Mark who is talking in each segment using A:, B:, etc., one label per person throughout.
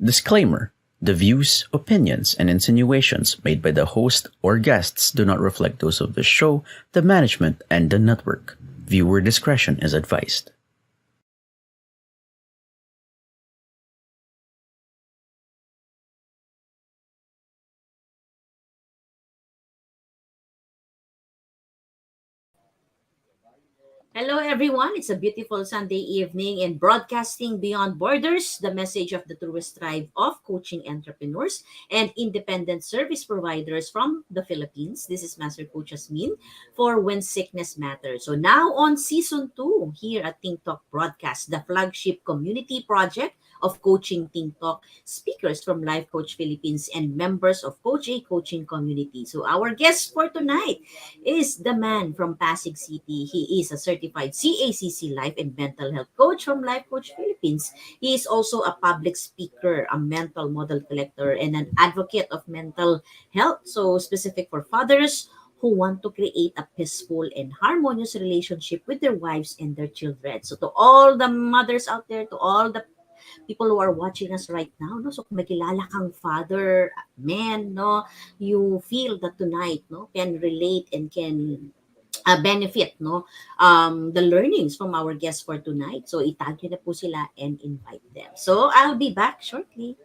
A: Disclaimer: the views, opinions, and insinuations made by the host or guests do not reflect those of the show, the management, and the network. Viewer discretion is advised.
B: Hello, everyone. It's a beautiful Sunday evening in Broadcasting Beyond Borders, the message of the truest tribe of coaching entrepreneurs and independent service providers from the Philippines. This is Master Coach Hasmin for When Sickness Matters. So now on season 2 here at Think Talk Broadcast, the flagship community project of Coaching Think Talk, speakers from Life Coach Philippines and members of Coach A Coaching Community. So our guest for tonight is the man from Pasig City. He is a certified CACC Life and Mental Health Coach from Life Coach Philippines. He is also a public speaker, a mental model collector, and an advocate of mental health. So specific for fathers who want to create a peaceful and harmonious relationship with their wives and their children. So to all the mothers out there, to all the people who are watching us right now, no? So kung may kilala kang father, man, no, you feel that tonight, no, can relate and can benefit, no, the learnings from our guests for tonight. So itag nyo na po sila and invite them. So I'll be back shortly.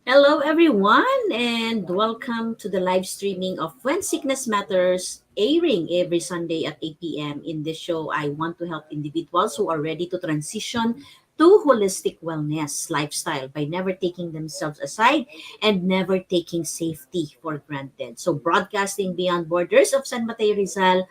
B: Hello, everyone, and welcome to the live streaming of When Sickness Matters, airing every Sunday at 8 p.m. In this show, I want to help individuals who are ready to transition to holistic wellness lifestyle by never taking themselves aside and never taking safety for granted. So, broadcasting beyond borders of San Mateo Rizal,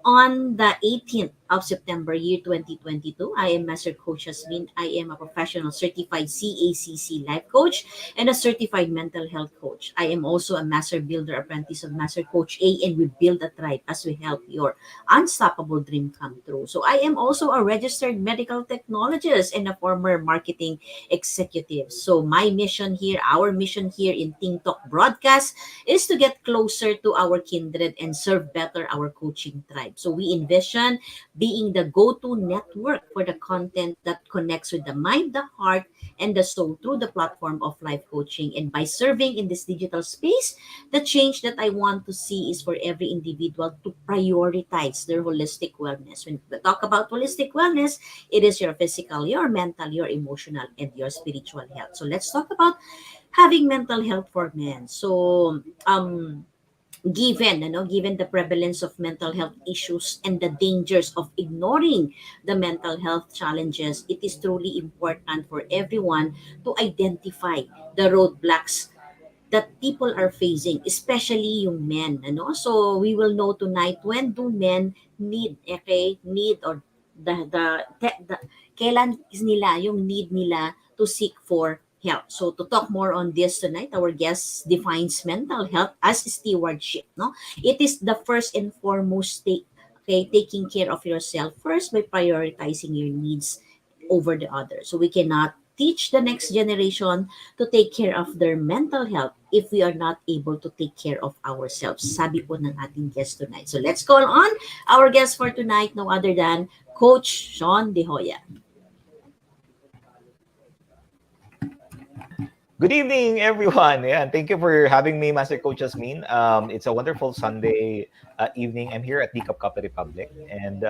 B: on the 18th of September, year 2022, I am Master Coach Hasmin. I am a professional certified CACC life coach and a certified mental health coach. I am also a master builder apprentice of Master Coach A, and we build a tribe as we help your unstoppable dream come true. So I am also a registered medical technologist and a former marketing executive. So my mission here, our mission here in Think Talk Broadcast is to get closer to our kindred and serve better our coaching tribe. So we envision being the go-to network for the content that connects with the mind, the heart, and the soul through the platform of life coaching. And by serving in this digital space, the change that I want to see is for every individual to prioritize their holistic wellness. When we talk about holistic wellness, it is your physical, your mental, your emotional, and your spiritual health. So let's talk about having mental health for men. So, given the prevalence of mental health issues and the dangers of ignoring the mental health challenges, it is truly important for everyone to identify the roadblocks that people are facing, especially yung men, so we will know tonight when do men need or the kailan is nila yung need nila to seek for help. So to talk more on this tonight, our guest defines mental health as stewardship, no? It is the first and foremost taking care of yourself first by prioritizing your needs over the other. So we cannot teach the next generation to take care of their mental health if we are not able to take care of ourselves. Sabi po ng ating guest tonight. So let's call on our guest for tonight, no other than Coach Shaun De Joya.
C: Good evening, everyone. Yeah, and thank you for having me, Master Coach Hasmin. It's a wonderful Sunday evening. I'm here at the Kapkape Republic, and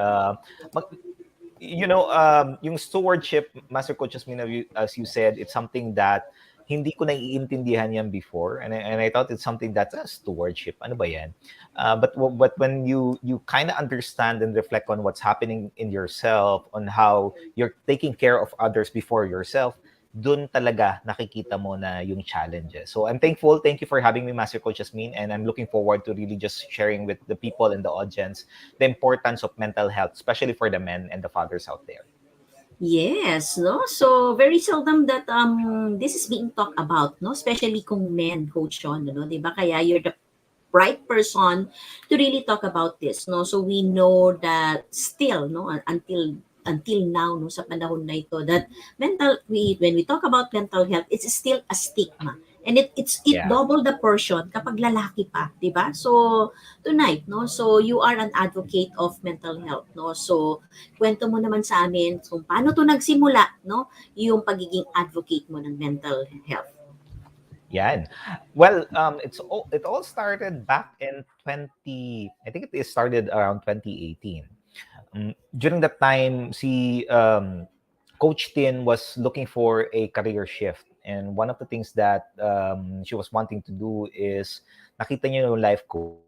C: yung stewardship, Master Coach Hasmin, as you said, it's something that hindi ko naiintindihan yan before, and I thought it's something that's a stewardship. Ano ba yan? But when you kind of understand and reflect on what's happening in yourself, on how you're taking care of others before yourself, dun talaga nakikita mo na yung challenges. So I'm thankful. Thank you for having me, Master Coach Hasmin, and I'm looking forward to really just sharing with the people in the audience the importance of mental health, especially for the men and the fathers out there.
B: Yes, no? So very seldom that this is being talked about, no? Especially kung men, Coach Shaun, no? 'Di ba? Kaya you're the right person to really talk about this, no? So we know that still, no, until now, no, sa panahon na ito, that when we talk about mental health, it's still a stigma, and it
C: Yeah.
B: double the portion kapag lalaki pa, di ba? So tonight, no, so you are an advocate of mental health, no? So kwento mo naman sa amin kung paano to nagsimula, no, yung pagiging advocate mo ng mental health.
C: Yeah. Well, it all started back in 20. I think it started around 2018. During that time, Coach Tin was looking for a career shift, and one of the things that she was wanting to do is nakita niya yung life coaching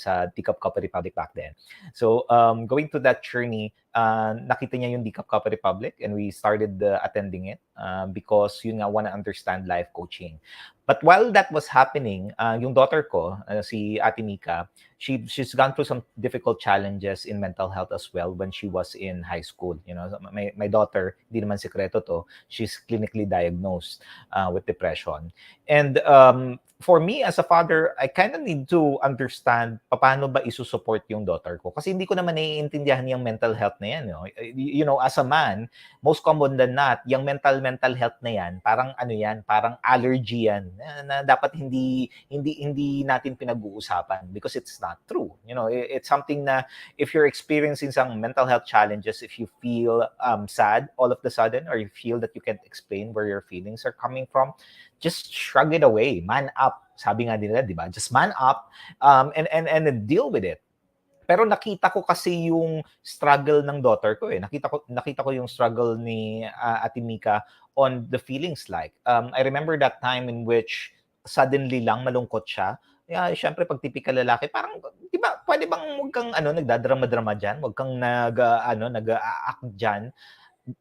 C: sa Decaf Cup Republic back then. So going to that journey, nakita niya yung Decaf Cup Republic, and we started attending it because yun nga wanna understand life coaching. But while that was happening, yung daughter ko, si Ate Mika, she's gone through some difficult challenges in mental health as well when she was in high school. You know, so my daughter, di naman sekreto to, she's clinically diagnosed with depression. And for me as a father, I kind of need to understand paano ba isusupport yung daughter ko. Kasi hindi ko naman naiintindihan yung mental health na yan. You know, as a man, most common than not, yung mental health na yan, parang ano yan, parang allergy yan na dapat hindi natin pinag-uusapan because it's not true. You know, it's something na if you're experiencing some mental health challenges, if you feel sad all of the sudden, or you feel that you can't explain where your feelings are coming from, just shrug it away, man up. Sabi nga nila, di ba? Just man up and deal with it. Pero nakita ko kasi yung struggle ng daughter ko eh. Nakita ko yung struggle ni Ate Mika on the feelings like. I remember that time in which suddenly lang malungkot siya. Yeah, syempre pag typical lalaki, parang 'di ba, pwede bang wag kang nagdadrama-drama diyan, wag kang nag-act diyan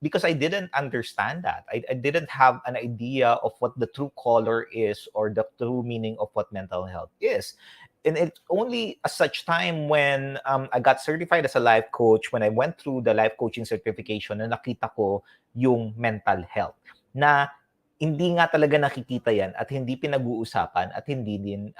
C: because I didn't understand that. I didn't have an idea of what the true color is or the true meaning of what mental health is. And it's only a such time when I got certified as a life coach, when I went through the life coaching certification, na nakita ko yung mental health. Na hindi nga talaga nakikita yan at hindi pinag-uusapan at hindi din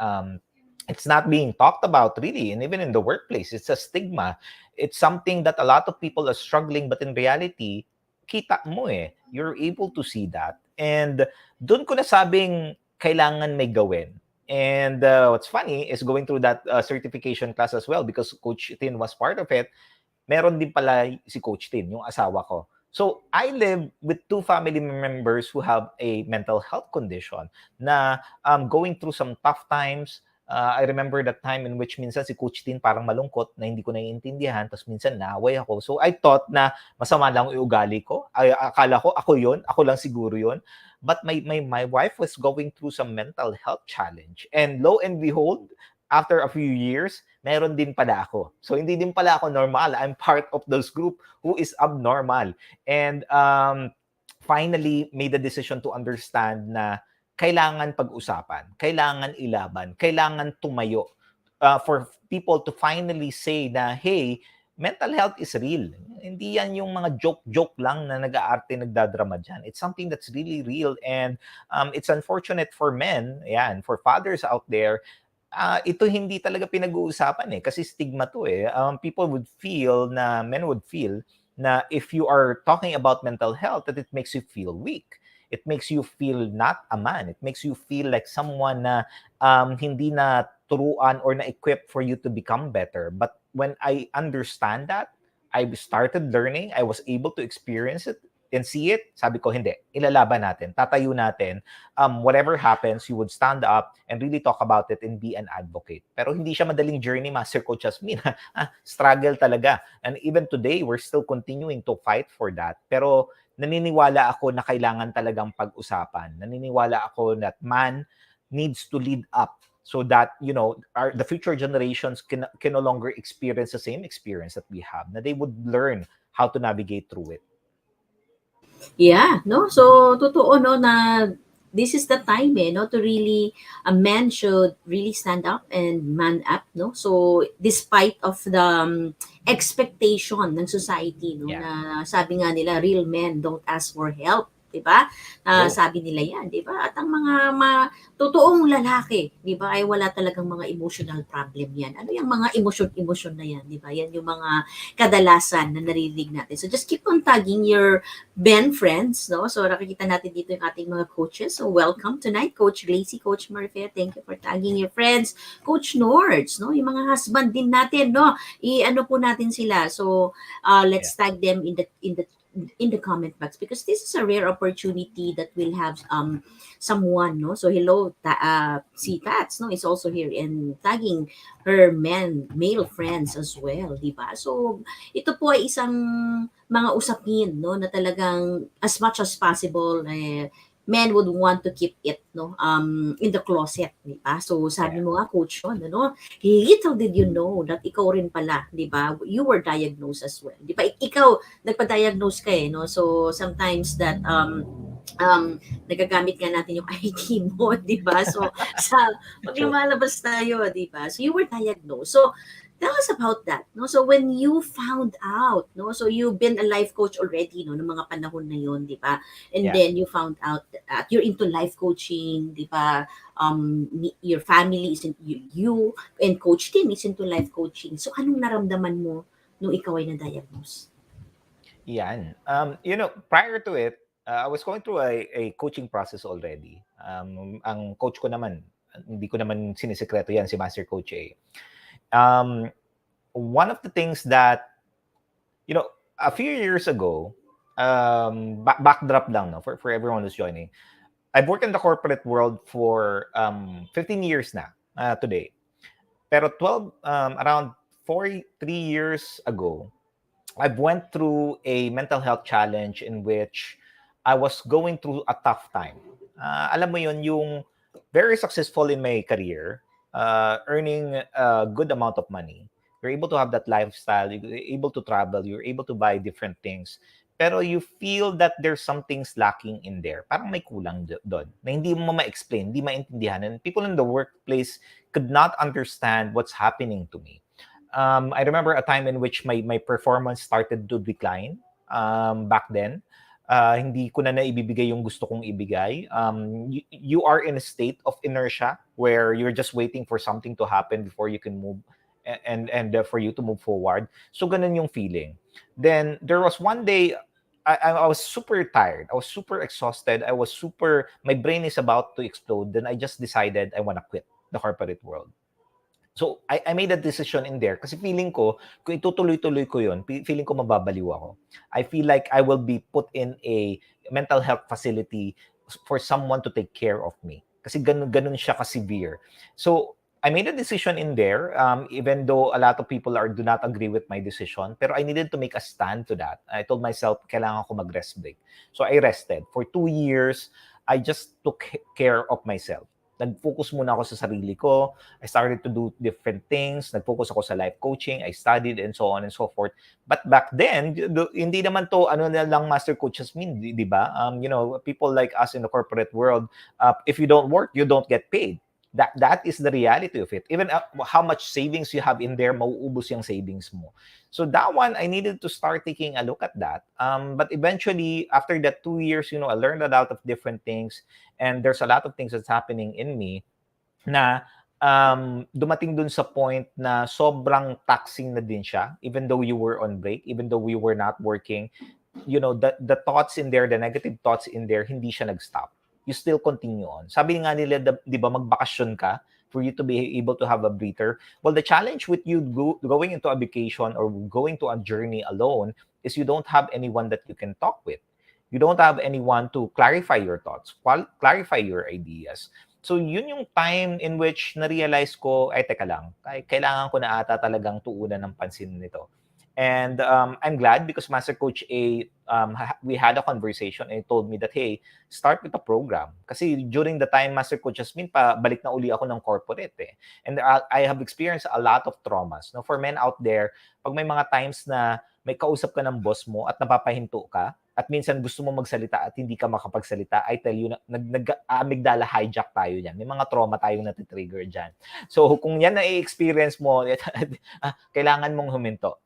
C: it's not being talked about really, and even in the workplace it's a stigma. It's something that a lot of people are struggling, but in reality kita mo you're able to see that. And doon ko nasabing kailangan may gawin. And what's funny is going through that certification class as well, because Coach Tin was part of it. Meron din pala si Coach Tin, yung asawa ko. So I live with two family members who have a mental health condition na going through some tough times. I remember that time in which minsan si Coach Tin parang malungkot na hindi ko naiintindihan, tapos minsan naaway ako. So I thought na masama lang yung ugali ko. Akala ko ako lang siguro yun. But my wife was going through some mental health challenge. And lo and behold, after a few years, meron din pala ako. So hindi din pala ako normal. I'm part of those group who is abnormal. And finally made the decision to understand na kailangan pag-usapan, kailangan ilaban, kailangan tumayo for people to finally say na, hey, mental health is real. Hindi yan yung mga joke-joke lang na nag-aarte, nagdadrama dyan. It's something that's really real, and it's unfortunate for men, yan, for fathers out there, ito hindi talaga pinag-uusapan kasi stigma to people would feel na, men would feel na if you are talking about mental health, that it makes you feel weak. It makes you feel not a man. It makes you feel like someone na hindi na turuan or na-equip for you to become better. But when I understand that, I started learning, I was able to experience it and see it, sabi ko, hindi, ilalaban natin, tatayo natin. Whatever happens, you would stand up and really talk about it and be an advocate. Pero hindi siya madaling journey, Master Coach Hasmin. Struggle talaga. And even today, we're still continuing to fight for that. Pero naniniwala ako na kailangan talagang pag-usapan. Naniniwala ako that man needs to lead up so that, the future generations can no longer experience the same experience that we have, na they would learn how to navigate through it.
B: Yeah, no? So, totoo, no, na this is the time, no, to really, a man should really stand up and man up, no? So, despite of the expectation ng society, no,
C: Yeah.
B: na sabi nga nila, real men don't ask for help, di ba?
C: True.
B: Sabi nila yan, di ba? At ang mga totoong lalaki, di ba, ay wala talagang mga emotional problem yan. Ano yung mga emosyon na yan, di ba? Yan yung mga kadalasan na naririnig natin. So, just keep on tagging your Ben friends, no? So nakikita natin dito yung ating mga coaches. So welcome tonight, Coach Glacy, Coach Marifea. Thank you for tagging your friends. Coach Nords, no? Yung mga husband din natin, no? I-ano po natin sila. So
C: Yeah.
B: let's tag them in the comment box because this is a rare opportunity that we'll have someone, no? So hello, si Tats, no, is also here and tagging her male friends as well, di ba? So ito po ay isang mga usapin, no, na talagang as much as possible, men would want to keep it, no, in the closet, di ba? So sabi
C: Yeah.
B: mo nga, Coach Shaun, ano, little did you know that ikaw rin pala, di ba, you were diagnosed as well, di ba? Ikaw nagpa-diagnose ka, no? So sometimes that nagagamit nga natin yung ID mo, di ba? So sa pag
C: True.
B: lumalabas tayo, di ba? So you were diagnosed. So tell us about that, no? So when you found out, no? So you've been a life coach already, no, ng mga panahon na yon, di ba? And
C: Yeah.
B: then you found out that you're into life coaching, di ba? Your family is into you and Coach Tim is into life coaching. So anong naramdaman mo nung ikaw ay na-diagnose?
C: Yan. Prior to it, I was going through a coaching process already. Ang coach ko naman, hindi ko naman sinisekreto yan, si Master Coach A. One of the things that, a few years ago, backdrop lang, no, for everyone who's joining. I've worked in the corporate world for 15 years na today. Pero around 3 years ago, I went through a mental health challenge in which I was going through a tough time. Alam mo yun, yung very successful in my career, earning a good amount of money. You're able to have that lifestyle, you're able to travel, you're able to buy different things. Pero you feel that there's some things lacking in there. Parang may kulang doon na hindi mo ma-explain, hindi maintindihan. And people in the workplace could not understand what's happening to me. I remember a time in which my performance started to decline back then. Hindi ko na naibibigay yung gusto kong ibigay. You are in a state of inertia where you're just waiting for something to happen before you can move and for you to move forward. So ganun yung feeling. Then there was one day I was super tired. I was super exhausted. My brain is about to explode. Then I just decided I want to quit the corporate world. So, I made a decision in there kasi feeling ko, kung itutuloy-tuloy ko yun, feeling ko mababaliw ako. I feel like I will be put in a mental health facility for someone to take care of me. Kasi ganun siya ka-severe. So, I made a decision in there, even though a lot of people do not agree with my decision, pero I needed to make a stand to that. I told myself, kailangan ko mag-rest break. So, I rested. For 2 years, I just took care of myself. Nag-focus muna ako sa sarili ko. I started to do different things. Nag-focus ako sa life coaching. I studied and so on and so forth. But back then, hindi naman to na lang Master Coach Hasmin, di ba? People like us in the corporate world, if you don't work, you don't get paid. That is the reality of it. Even how much savings you have in there, mauubos yung savings mo. So that one, I needed to start taking a look at that. But eventually, after that 2 years, I learned a lot of different things. And there's a lot of things that's happening in me na dumating dun sa point na sobrang taxing na din siya, even though you were on break, even though we were not working. The thoughts in there, the negative thoughts in there, hindi siya nag-stop. You still continue on. Sabi nga nila, di ba, magbakasyon ka for you to be able to have a breather. Well, the challenge with you going into a vacation or going to a journey alone is you don't have anyone that you can talk with. You don't have anyone to clarify your thoughts, clarify your ideas. So yun yung time in which na-realize ko, ay teka lang, kailangan ko na ata talagang tuunan ng pansin nito. And I'm glad because Master Coach A, we had a conversation and he told me that, hey, start with a program. Kasi during the time, Master Coach Hasmin, balik na uli ako ng corporate eh. And I have experienced a lot of traumas. No, for men out there, pag may mga times na may kausap ka ng boss mo at napapahinto ka, at minsan gusto mo magsalita at hindi ka makapagsalita, I tell you, nag-amygdala hijack tayo yan. May mga trauma tayong natitrigger dyan. So, kung yan na-experience mo, kailangan mong huminto.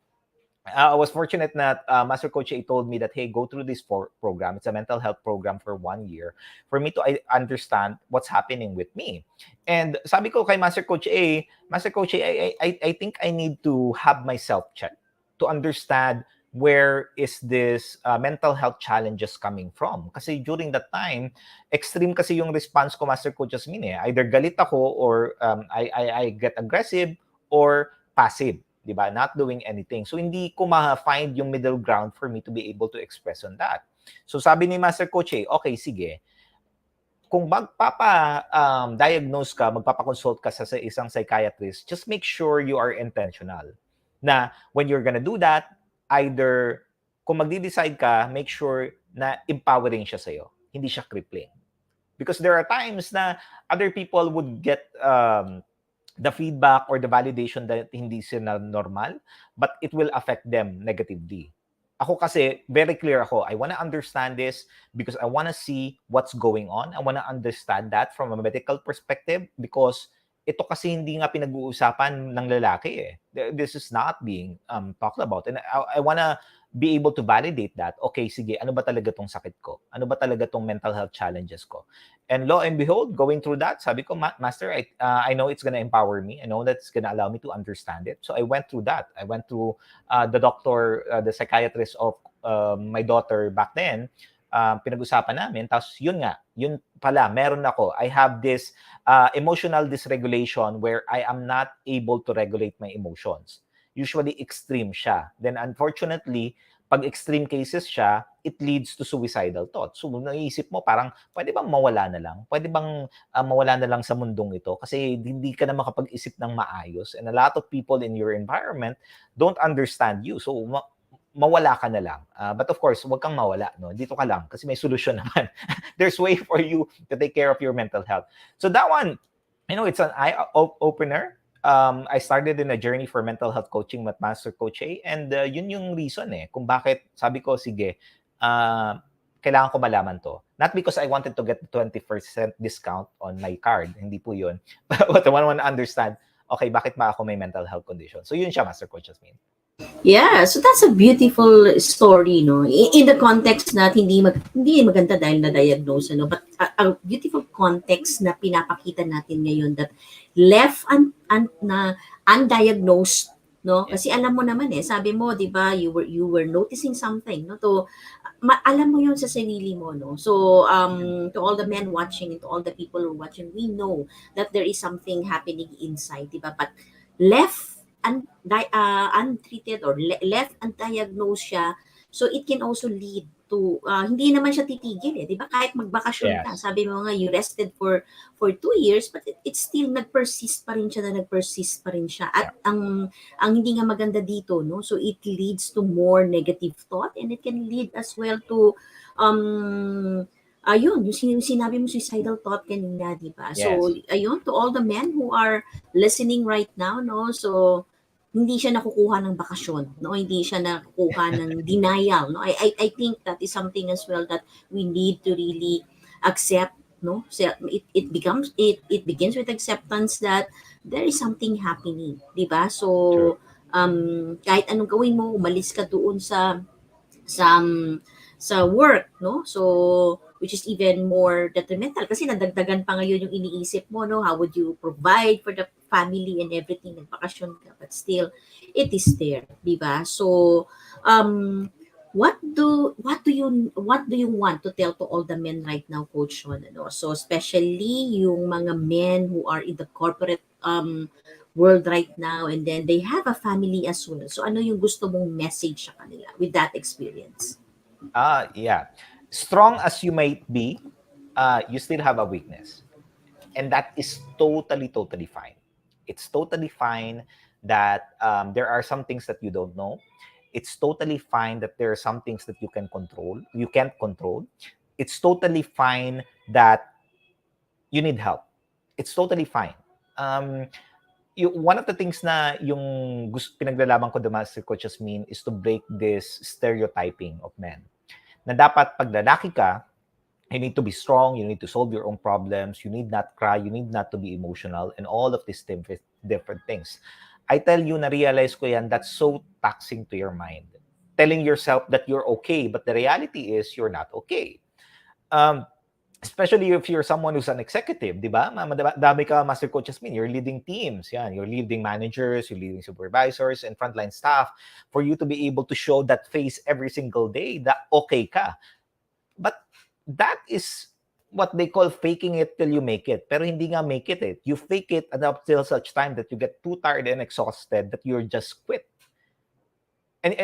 C: I was fortunate that Master Coach A told me that, hey, go through this program. It's a mental health program for 1 year for me to understand what's happening with me. And sabi ko kay Master Coach A, I think I need to have myself check to understand where is this mental health challenges coming from. Kasi during that time, extreme kasi yung response ko, Master Coach Hasmin, eh. Either galit ako or I get aggressive or passive. Diba? Not doing anything. So, hindi ko ma-find yung middle ground for me to be able to express on that. So, sabi ni Master Coach, okay, sige. Kung magpapa-diagnose ka, magpapa-consult ka sa isang psychiatrist, just make sure you are intentional. Na when you're gonna do that, either kung magdi-decide ka, make sure na empowering siya sa'yo. Hindi siya crippling. Because there are times na other people would get the feedback or the validation that hindi sila normal, but it will affect them negatively. Ako kasi, very clear ako. I want to understand this because I want to see what's going on. I want to understand that from a medical perspective because ito kasi hindi nga pinag-uusapan ng lalaki eh. This is not being talked about. And I want to be able to validate that. Okay, sige, ano ba talaga tong sakit ko? Ano ba talaga tong mental health challenges ko? And lo and behold, going through that, sabi ko, Master, I know it's gonna empower me. I know that it's gonna allow me to understand it. So I went through that. I went through the doctor, the psychiatrist of my daughter back then. Pinag-usapan namin. Tapos yun pala, meron ako. I have this emotional dysregulation where I am not able to regulate my emotions. Usually extreme siya. Then unfortunately, pag extreme cases siya, it leads to suicidal thoughts. So naisip mo parang, pwede bang mawala na lang? Pwede bang mawala na lang sa mundong ito? Kasi hindi ka na makapag-isip ng maayos. And a lot of people in your environment don't understand you. So mawala ka na lang. But of course, huwag kang mawala. No? Dito ka lang kasi may solusyon naman. There's way for you to take care of your mental health. So that one, it's an eye-opener. I started in a journey for mental health coaching with Master Coach A, and yun yung reason kung bakit sabi ko, sige, kailangan ko malaman to. Not because I wanted to get the 20% discount on my card, hindi po yun. But I want to understand, okay, bakit ba ako may mental health condition? So yun siya, Master Coach Hasmin.
B: Yeah, so that's a beautiful story, no? In the context na hindi maganda dahil na-diagnose, no? But a beautiful context na pinapakita natin ngayon that left na undiagnosed, no? Kasi alam mo naman sabi mo, 'di ba, you were noticing something, no? To alam mo 'yon sa sarili mo, no? So to all the men watching and to all the people who are watching, we know that there is something happening inside, 'di ba? But left untreated or left undiagnosed siya, so it can also lead to hindi naman siya titigil 'di ba? Kahit magbakasyon ka, sabi mo nga you rested for 2 years, but it's still nagpersist pa rin siya at ang hindi nga maganda dito, no? So it leads to more negative thought and it can lead as well to ayun, yung sinabi mo, suicidal thought kanina, di ba?
C: Yes.
B: So, ayun, to all the men who are listening right now, no? So, hindi siya nakukuha ng bakasyon, no? Hindi siya nakukuha ng denial, no? I think that is something as well that we need to really accept, no? So it begins with acceptance that there is something happening, di ba? So, kahit anong gawin mo, umalis ka doon sa work, no? So, which is even more detrimental kasi nadagdagan pa ngayon yung iniisip mo, no? How would you provide for the family and everything, nagbakasyon ka, but still, it is there, di ba? So, what do you want to tell to all the men right now, Coach Shaun? Ano? So, especially yung mga men who are in the corporate world right now and then they have a family as well. So, ano yung gusto mong message sa kanila with that experience?
C: Yeah. Strong as you might be, you still have a weakness. And that is totally fine. It's totally fine that there are some things that you don't know. It's totally fine that there are some things that you can't control. It's totally fine that you need help. It's totally fine. One of the things na yung pinaglalaban ko, the Master Coach Hasmin, is to break this stereotyping of men. na dapat pag lalaki ka, you need to be strong, you need to solve your own problems, you need not cry, you need not to be emotional, and all of these different things. I tell you, na-realize ko yan, that's so taxing to your mind. Telling yourself that you're okay, but the reality is you're not okay. Especially if you're someone who's an executive, di ba? Dami ka, Master Coach Hasmin, you're leading teams, yan. You're leading managers, you're leading supervisors, and frontline staff. For you to be able to show that face every single day, that okay ka. But that is what they call faking it till you make it. Pero hindi nga make it eh. You fake it until such time that you get too tired and exhausted that you're just quit. And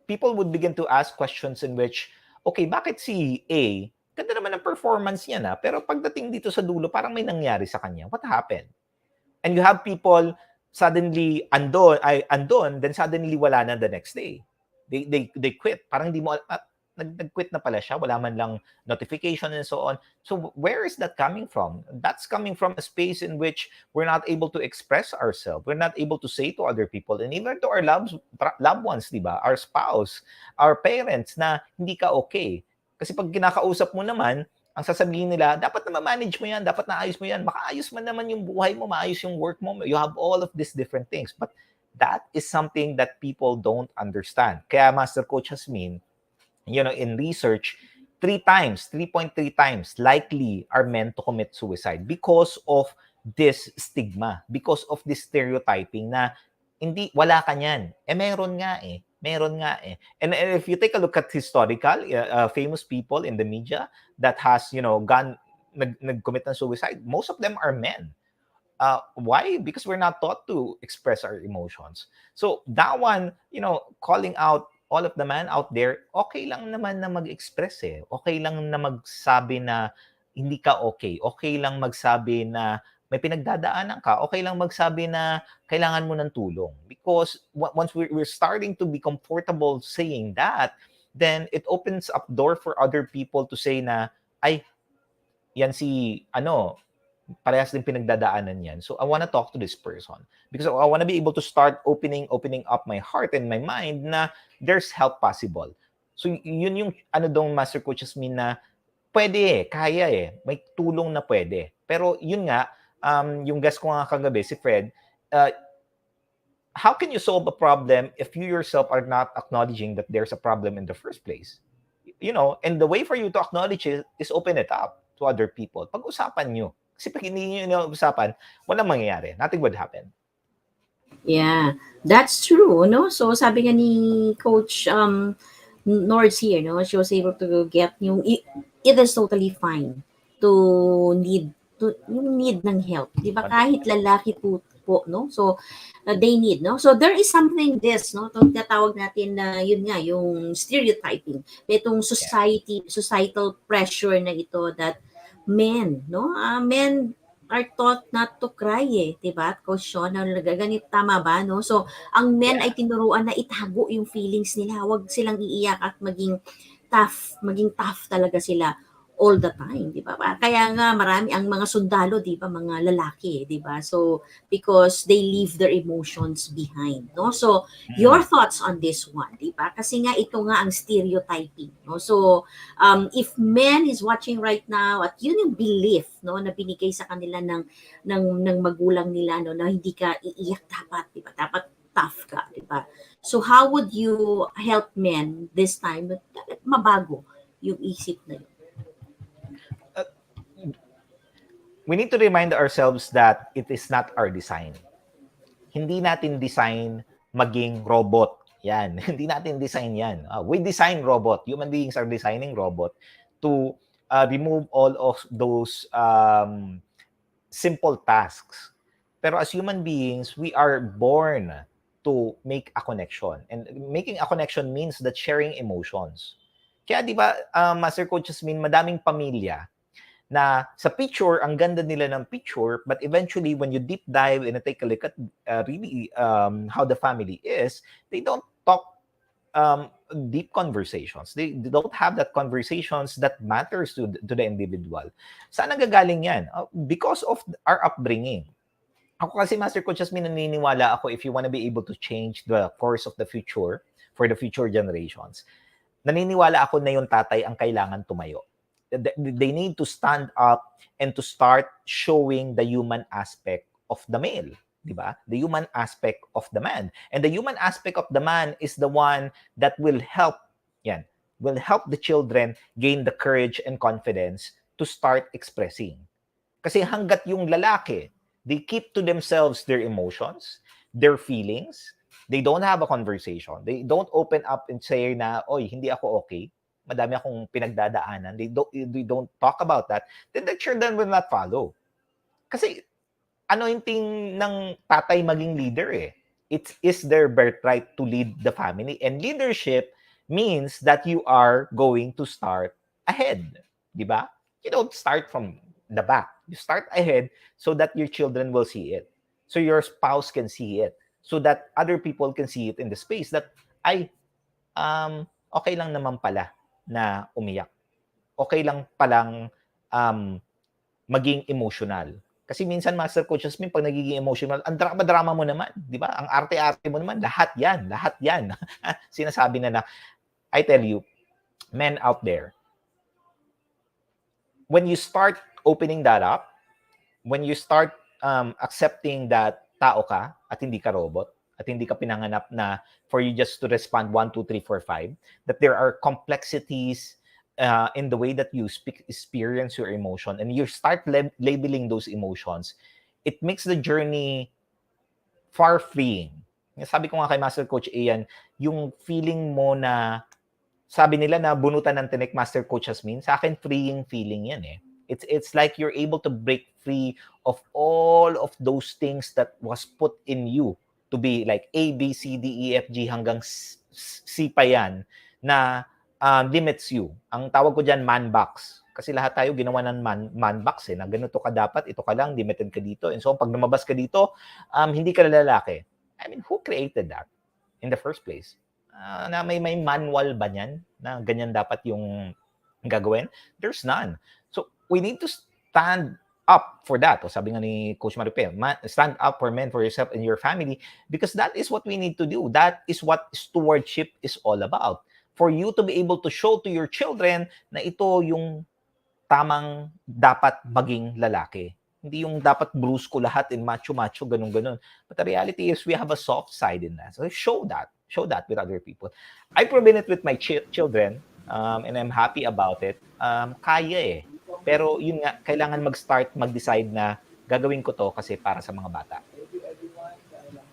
C: people would begin to ask questions in which, okay, bakit si A, ganda naman ang performance niya na, pero pagdating dito sa dulo, parang may nangyari sa kanya. What happened? And you have people suddenly andon, then suddenly wala na the next day. They quit. Parang di mo, nag-quit na pala siya, wala man lang notification and so on. So where is that coming from? That's coming from a space in which we're not able to express ourselves. We're not able to say to other people, and even to our loved ones, di ba? Our spouse, our parents, na hindi ka okay. Kasi pag kinakausap mo naman, ang sasabihin nila, dapat na ma-manage mo yan, dapat na ayos mo yan, makaayos man naman yung buhay mo, maayos yung work mo, you have all of these different things. But that is something that people don't understand. Kaya Master Coach Hasmin, in research, 3.3 times likely are meant to commit suicide because of this stigma, because of this stereotyping na wala ka niyan. Meron nga eh. And if you take a look at historical, famous people in the media that has, nag-commit ng suicide, most of them are men. Why? Because we're not taught to express our emotions. So that one, calling out all of the men out there, okay lang naman na mag-express eh. Okay lang na magsabi na hindi ka okay. Okay lang magsabi na may pinagdadaanan ka. Okay lang magsabi na kailangan mo ng tulong. Because once we're starting to be comfortable saying that, then it opens up door for other people to say na, ay, yan si, parehas din pinagdadaanan yan. So I want to talk to this person because I want to be able to start opening up my heart and my mind na there's help possible. So yun yung Master Coach Hasmin, na pwede kaya may tulong na pwede. Pero yun nga, yung guest ko nga kagabi, si Fred, how can you solve a problem if you yourself are not acknowledging that there's a problem in the first place? And the way for you to acknowledge it is open it up to other people. Pag-usapan nyo. Kasi pag hindi nyo usapan, walang mangyayari. Nothing would happen.
B: Yeah, that's true, no? So sabi nga ni Coach Nords here, no? She was able to get it is totally fine to need ng help, 'di ba? Kahit lalaki po, no? So they need, no? So there is something no? Tinatawag natin na yun nga, yung stereotyping. Itong societal pressure na ito that men, no? Men are taught not to cry diba? Coach Shaun, ganit tama ba, no? So, ang men ay tinuruan na itago yung feelings nila. Huwag silang iiyak at maging tough talaga sila all the time, di ba? Kaya nga marami ang mga sundalo, di ba, mga lalaki, di ba? So, because they leave their emotions behind, no? So, your thoughts on this one, di ba? Kasi nga ito nga ang stereotyping, no? So, if men is watching right now at yun yung belief, no, na binigay sa kanila ng magulang nila, no, na hindi ka iiyak dapat, di ba? Dapat tough ka, di ba? So, how would you help men this time mabago yung isip na yun?
C: We need to remind ourselves that it is not our design. Hindi natin design maging robot. Yan. Hindi natin design yan. We design robot. Human beings are designing robot to remove all of those simple tasks. Pero as human beings, we are born to make a connection. And making a connection means that sharing emotions. Kaya di ba, Master Coach Hasmin, madaming pamilya na sa picture, ang ganda nila ng picture, but eventually, when you deep dive and take a look at really how the family is, they don't talk deep conversations. They don't have that conversations that matters to the individual. Saan nagagaling yan? Because of our upbringing. Ako kasi, Master Coach Hasmin, naniniwala ako if you want to be able to change the course of the future for the future generations, naniniwala ako na yung tatay ang kailangan tumayo. They need to stand up and to start showing the human aspect of the male, di ba? The human aspect of the man. And the human aspect of the man is the one that will help, yan, will help the children gain the courage and confidence to start expressing. Kasi hanggat yung lalaki, they keep to themselves their emotions, their feelings, they don't have a conversation, they don't open up and say na, oy, hindi ako okay, madami akong pinagdadaanan, they don't talk about that, then the children will not follow. Kasi ano yung ting ng tatay maging leader eh. It is their birthright to lead the family. And leadership means that you are going to start ahead. Di ba? You don't start from the back. You start ahead so that your children will see it. So your spouse can see it. So that other people can see it in the space that, ay, okay lang naman pala na umiyak. Okay lang palang maging emotional. Kasi minsan, Master Coach Hasmin, pag nagiging emotional, ang drama-drama mo naman, di ba? Ang arte-arte mo naman, lahat yan. Sinasabi na I tell you, men out there, when you start opening that up, when you start accepting that tao ka at hindi ka robot, at hindi ka pinanganap na for you just to respond 1, 2, 3, 4, 5, that there are complexities in the way that you experience your emotion, and you start labeling those emotions, it makes the journey far freeing. Sabi ko nga kay Master Coach Ian, yung feeling mo na, sabi nila na bunutan ng tinik, Master Coach Hasmin, sa akin freeing feeling yan eh. It's like you're able to break free of all of those things that was put in you to be like A, B, C, D, E, F, G hanggang C pa yan na limits you. Ang tawag ko dyan, man box. Kasi lahat tayo ginawa ng man box eh, na ganito ka dapat, ito ka lang, limited ka dito. And so, pag lumabas ka dito, hindi ka lalaki. I mean, who created that in the first place? Na may manual ba niyan na ganyan dapat yung gagawin? There's none. So, we need to stand up for that. O sabi nga ni Coach Maripe, stand up for men, for yourself and your family, because that is what we need to do. That is what stewardship is all about. For you to be able to show to your children na ito yung tamang dapat maging lalaki. Hindi yung dapat brusco lahat in macho-macho, ganun-ganun. But the reality is we have a soft side in that. So show that with other people. I've proven it with my children, and I'm happy about it. Kaya eh. Pero yun nga, kailangan mag-start, mag-decide na gagawin ko to kasi para sa mga bata.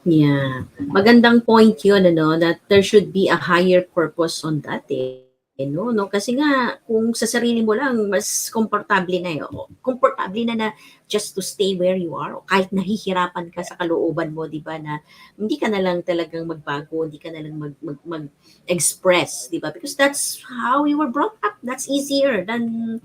B: Yeah. Magandang point yun, that there should be a higher purpose on that eh. No? Kasi nga, kung sa sarili mo lang, mas komportable na just to stay where you are, o kahit nahihirapan ka sa kalooban mo, di ba, na hindi ka na lang talagang magbago, hindi ka na lang mag-express, di ba? Because that's how you were brought up. That's easier than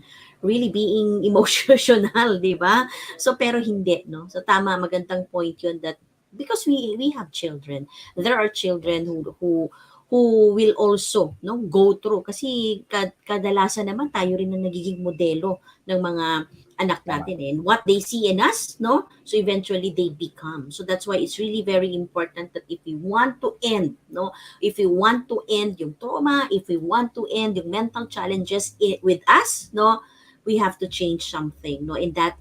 B: really being emotional, di ba? So, pero hindi, no? So, tama, magandang point yun that because we have children, there are children who will also go through kasi kadalasan naman tayo rin ang nagiging modelo ng mga anak natin and what they see in us, so eventually they become. So that's why it's really very important that if we want to end yung trauma, if we want to end yung mental challenges with us, we have to change something, and that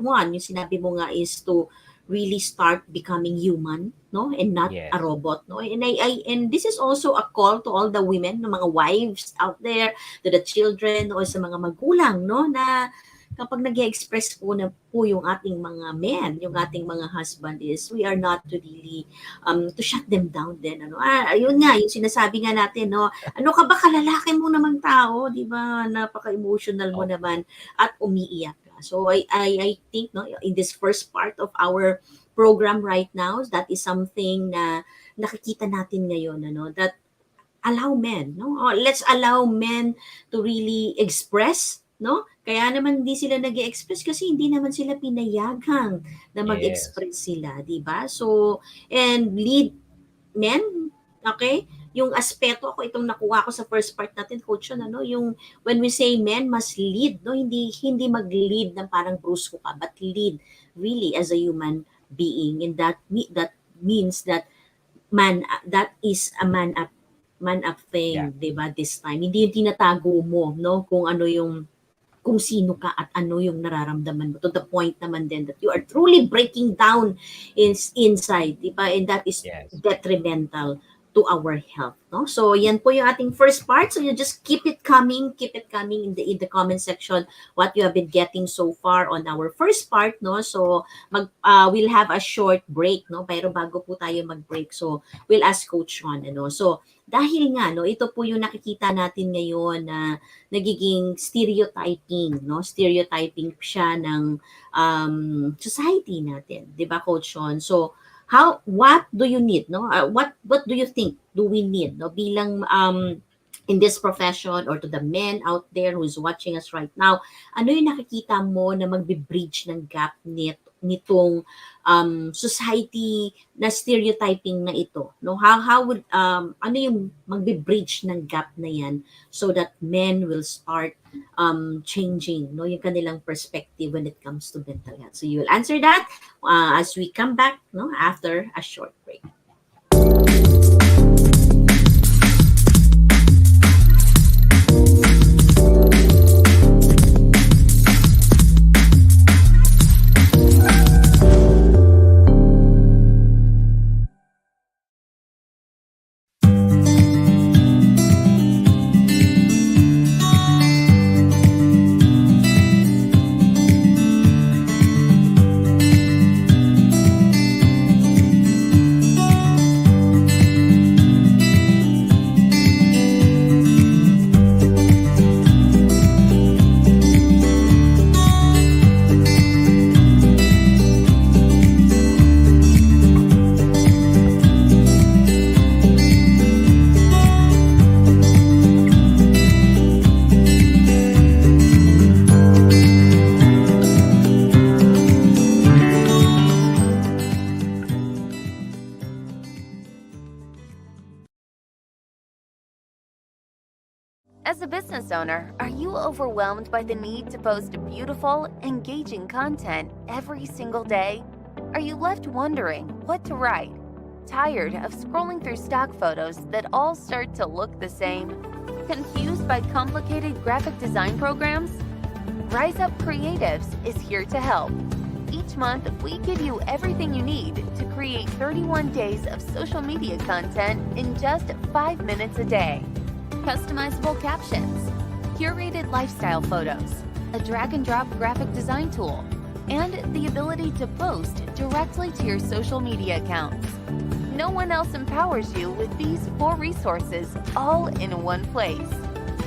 B: one yung sinabi mo nga is to really start becoming human, and not a robot, and this is also a call to all the women, mga wives out there, to the children, o sa mga magulang, na kapag nag-express po yung ating mga men, yung ating mga husband, is we are not to really to shut them down din, ayun nga yung sinasabi nga natin, ano ka ba, kalalaki mo namang tao, di ba, napaka-emotional mo naman at umiiyak. So I think in this first part of our program right now, that is something na nakikita natin ngayon, that allow men, let's allow men to really express, kaya naman hindi sila nag-express kasi hindi naman sila pinayagang na mag-express sila, di ba? So, and lead men, okay? Yung aspeto ko itong nakuha ko sa first part natin, Coach, yung when we say men must lead, hindi mag-lead ng parang brusco ka, but lead really as a human being, and that means that that is a man up man up thing,
C: Yeah.
B: 'di ba, this time. Hindi yung tinatago mo, no, kung sino ka at ano yung nararamdaman mo, to the point naman din that you are truly breaking down inside, di ba? And that is
C: Yes.
B: detrimental to our health, no? So yan po yung ating first part. So you just keep it coming in the comment section what you have been getting so far on our first part, no? So we'll have a short break, no? Pero bago po tayo mag-break, so we'll ask Coach Shaun, ano. So dahil nga, no, ito po yung nakikita natin ngayon na nagiging stereotyping, no? Stereotyping siya ng society natin, 'di ba, Coach Shaun? So what do you need, no? What do you think do we need, no, bilang in this profession, or to the men out there who's watching us right now, ano yung nakikita mo na magbe-bridge ng gap nitong society na stereotyping na ito, no? How would ano yung magbe-bridge ng gap na yan so that men will start changing, no, yung kanilang perspective when it comes to mental health. So you will answer that as we come back, no, after a short break.
D: As a business owner, are you overwhelmed by the need to post beautiful, engaging content every single day? Are you left wondering what to write? Tired of scrolling through stock photos that all start to look the same? Confused by complicated graphic design programs? Rise Up Creatives is here to help. Each month, we give you everything you need to create 31 days of social media content in just 5 minutes a day. Customizable captions, curated lifestyle photos, a drag-and-drop graphic design tool, and the ability to post directly to your social media accounts. No one else empowers you with these 4 resources all in one place.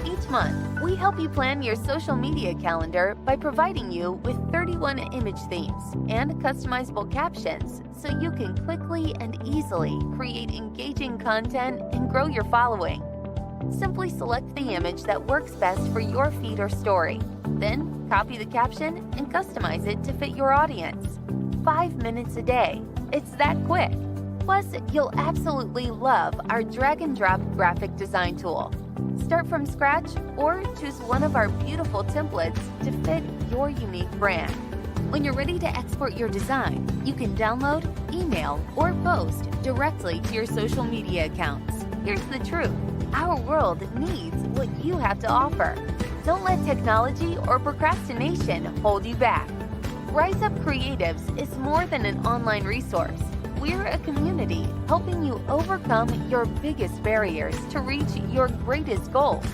D: Each month, we help you plan your social media calendar by providing you with 31 image themes and customizable captions so you can quickly and easily create engaging content and grow your following. Simply select the image that works best for your feed or story. Then, copy the caption and customize it to fit your audience. 5 minutes a day. It's that quick. Plus, you'll absolutely love our drag-and-drop graphic design tool. Start from scratch or choose one of our beautiful templates to fit your unique brand. When you're ready to export your design, you can download, email, or post directly to your social media accounts. Here's the truth. Our world needs what you have to offer. Don't let technology or procrastination hold you back. Rise Up Creatives is more than an online resource. We're a community helping you overcome your biggest barriers to reach your greatest goals.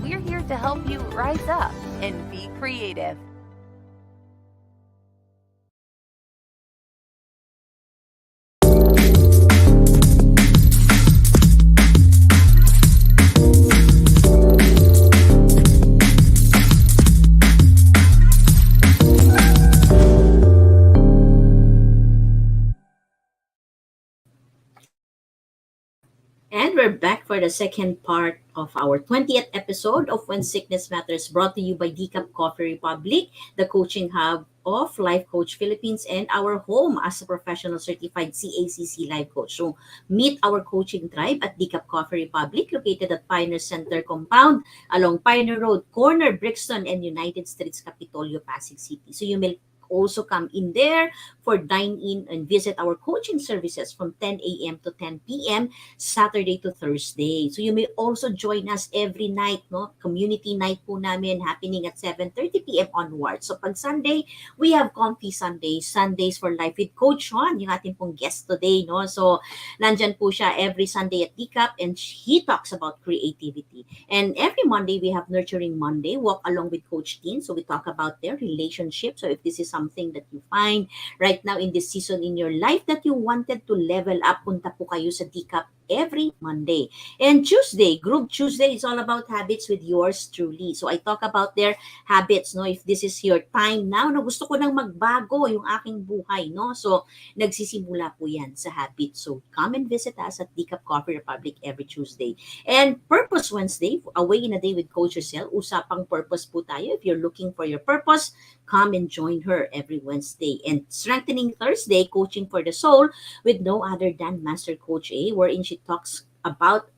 D: We're here to help you rise up and be creative.
B: And we're back for the second part of our 20th episode of When Sickness Matters, brought to you by Decaf Coffee Republic, the coaching hub of Life Coach Philippines, and our home as a professional certified CACC Life Coach. So meet our coaching tribe at Decaf Coffee Republic, located at Pioneer Center Compound along Pioneer Road, corner Brixton and United Streets, Capitolio, Pasig City. So you may also come in there for dine-in and visit our coaching services from 10 a.m. to 10 p.m. Saturday to Thursday. So you may also join us every night, no? Community night po namin happening at 7:30 p.m. onwards. So pag Sunday, we have Comfy Sundays, Sundays for Life with Coach Shaun, yung ating pong guest today, no? So nandyan po siya every Sunday at DCAP and he talks about creativity. And every Monday, we have Nurturing Monday, Walk Along with Coach Dean. So we talk about their relationship. So if this is something that you find right now in this season in your life that you wanted to level up, punta po kayo sa DCAP every Monday. And Tuesday, Group Tuesday is all about habits with yours truly. So I talk about their habits, no? If this is your time now, no, gusto ko nang magbago yung aking buhay, no? So nagsisimula po yan sa habit. So come and visit us at DCAP Coffee Republic every Tuesday. And Purpose Wednesday, Away in a Day with Coach Rosel, usapang purpose po tayo. If you're looking for your purpose, come and join her every Wednesday. And Strengthening Thursday, Coaching for the Soul with no other than Master Coach A, wherein she talks about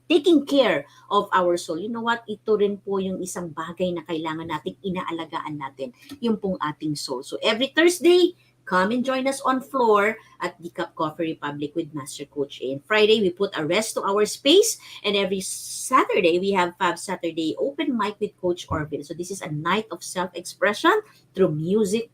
B: taking care of our soul. You know what? Ito rin po yung isang bagay na kailangan natin inaalagaan natin, yung pong ating soul. So every Thursday, come and join us on floor at the Cup Coffee Republic with Master Coach A. And Friday, we put a rest to our space. And every Saturday, we have Fab Saturday Open Mic with Coach Orville. So this is a night of self-expression through music,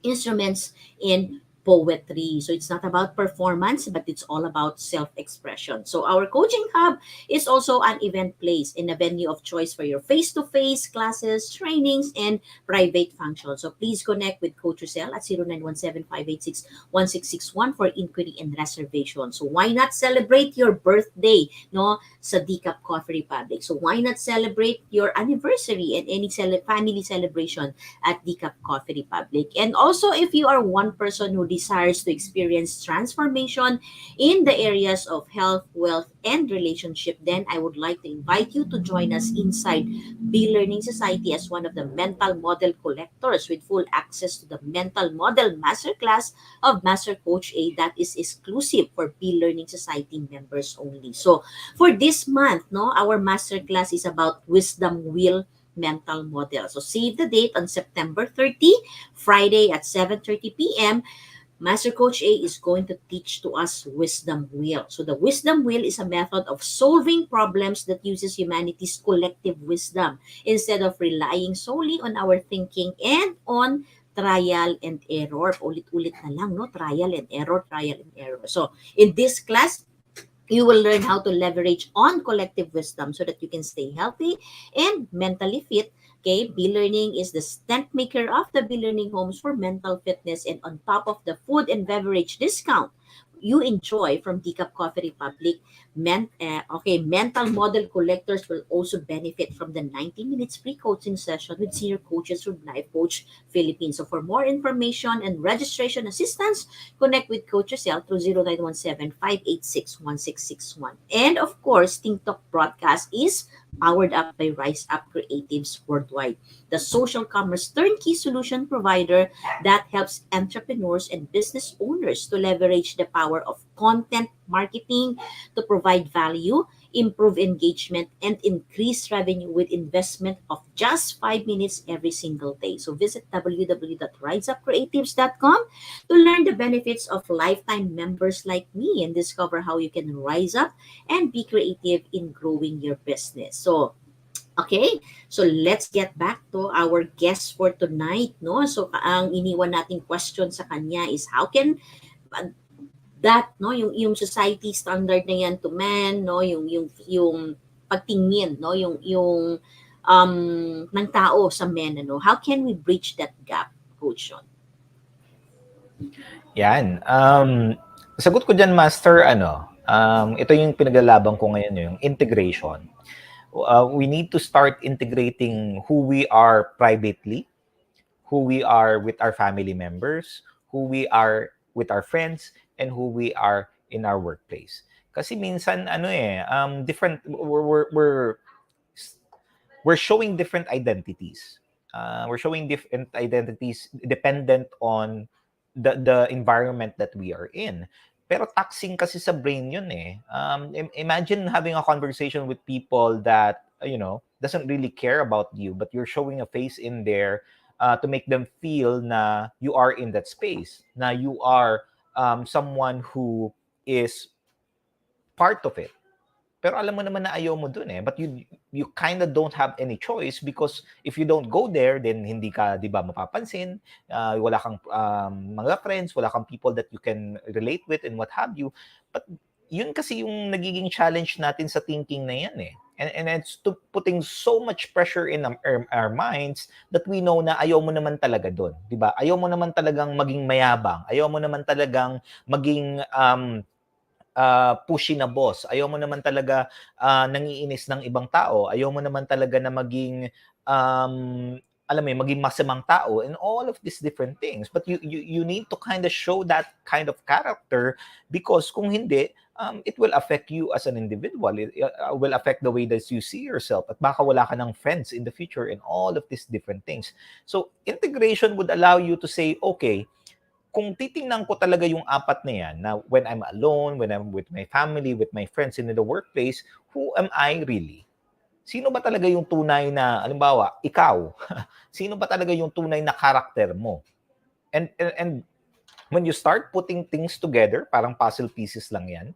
B: instruments, and poetry. So it's not about performance, but it's all about self-expression. So our coaching hub is also an event place in a venue of choice for your face-to-face classes, trainings, and private functions. So please connect with Coach Rosel at 0917-586-1661 for inquiry and reservation. So why not celebrate your birthday, no, sa DCAP Coffee Republic? So why not celebrate your anniversary and any family celebration at DCAP Coffee Republic? And also, if you are one person who desires to experience transformation in the areas of health, wealth, and relationship, then I would like to invite you to join us inside Be Learning Society as one of the mental model collectors with full access to the mental model masterclass of Master Coach A that is exclusive for Be Learning Society members only. So for this month, no, our masterclass is about wisdom wheel mental model. So save the date on September 30, Friday at 7:30 p.m. Master Coach A is going to teach to us wisdom wheel. So the wisdom wheel is a method of solving problems that uses humanity's collective wisdom instead of relying solely on our thinking and on trial and error. Ulit-ulit na lang, no? Trial and error, trial and error. So in this class, you will learn how to leverage on collective wisdom so that you can stay healthy and mentally fit. Okay, B-Learning is the tent maker of the B-Learning homes for mental fitness, and on top of the food and beverage discount you enjoy from Decaf Coffee Republic, mental model collectors will also benefit from the 90 minutes pre-coaching session with senior coaches from Life Coach Philippines. So for more information and registration assistance, connect with Coach Rosel through 0917-586-1661. And of course, TikTok broadcast is powered up by Rise Up Creatives Worldwide, the social commerce turnkey solution provider that helps entrepreneurs and business owners to leverage the power of content marketing to provide value, improve engagement, and increase revenue with investment of just 5 minutes every single day. So visit www.riseupcreatives.com to learn the benefits of lifetime members like me and discover how you can rise up and be creative in growing your business. So okay, so let's get back to our guest for tonight, no? So ang iniwan nating question sa kanya is how can that, no, yung society standard na yan to men, no, yung pagtingin, no, yung ng tao sa men, ano, how can we bridge that gap, Coach Shaun?
C: Yan. Sagot ko dyan, Master, ito yung pinaglalaban ko ngayon, yung integration. We need to start integrating who we are privately, who we are with our family members, who we are with our friends, and who we are in our workplace. Kasi minsan, different, we're showing different identities. We're showing different identities dependent on the environment that we are in. Pero taxing kasi sa brain yun eh. Imagine having a conversation with people that, doesn't really care about you, but you're showing a face in there to make them feel na you are in that space, na you are someone who is part of it. Pero alam mo naman na ayaw mo dun eh. But you kind of don't have any choice because if you don't go there, then hindi ka, di ba, mapapansin. Wala kang mga friends, wala kang people that you can relate with and what have you. But yun kasi yung nagiging challenge natin sa thinking na yan eh. And it's putting so much pressure in our minds that we know na ayaw mo naman talaga dun. Di ba? Ayaw mo naman talagang maging mayabang. Ayaw mo naman talagang maging pushy na boss. Ayaw mo naman talaga nangiinis ng ibang tao. Ayaw mo naman talaga na maging alam mo, maging masamang tao and all of these different things. But you need to kind of show that kind of character because kung hindi, it will affect you as an individual. It will affect the way that you see yourself. At baka wala ka ng friends in the future and all of these different things. So integration would allow you to say, okay, kung titingnan ko talaga yung apat na yan, na when I'm alone, when I'm with my family, with my friends in the workplace, who am I really? Sino ba talaga yung tunay na, halimbawa, ikaw? Sino ba talaga yung tunay na karakter mo? And when you start putting things together, parang puzzle pieces lang yan,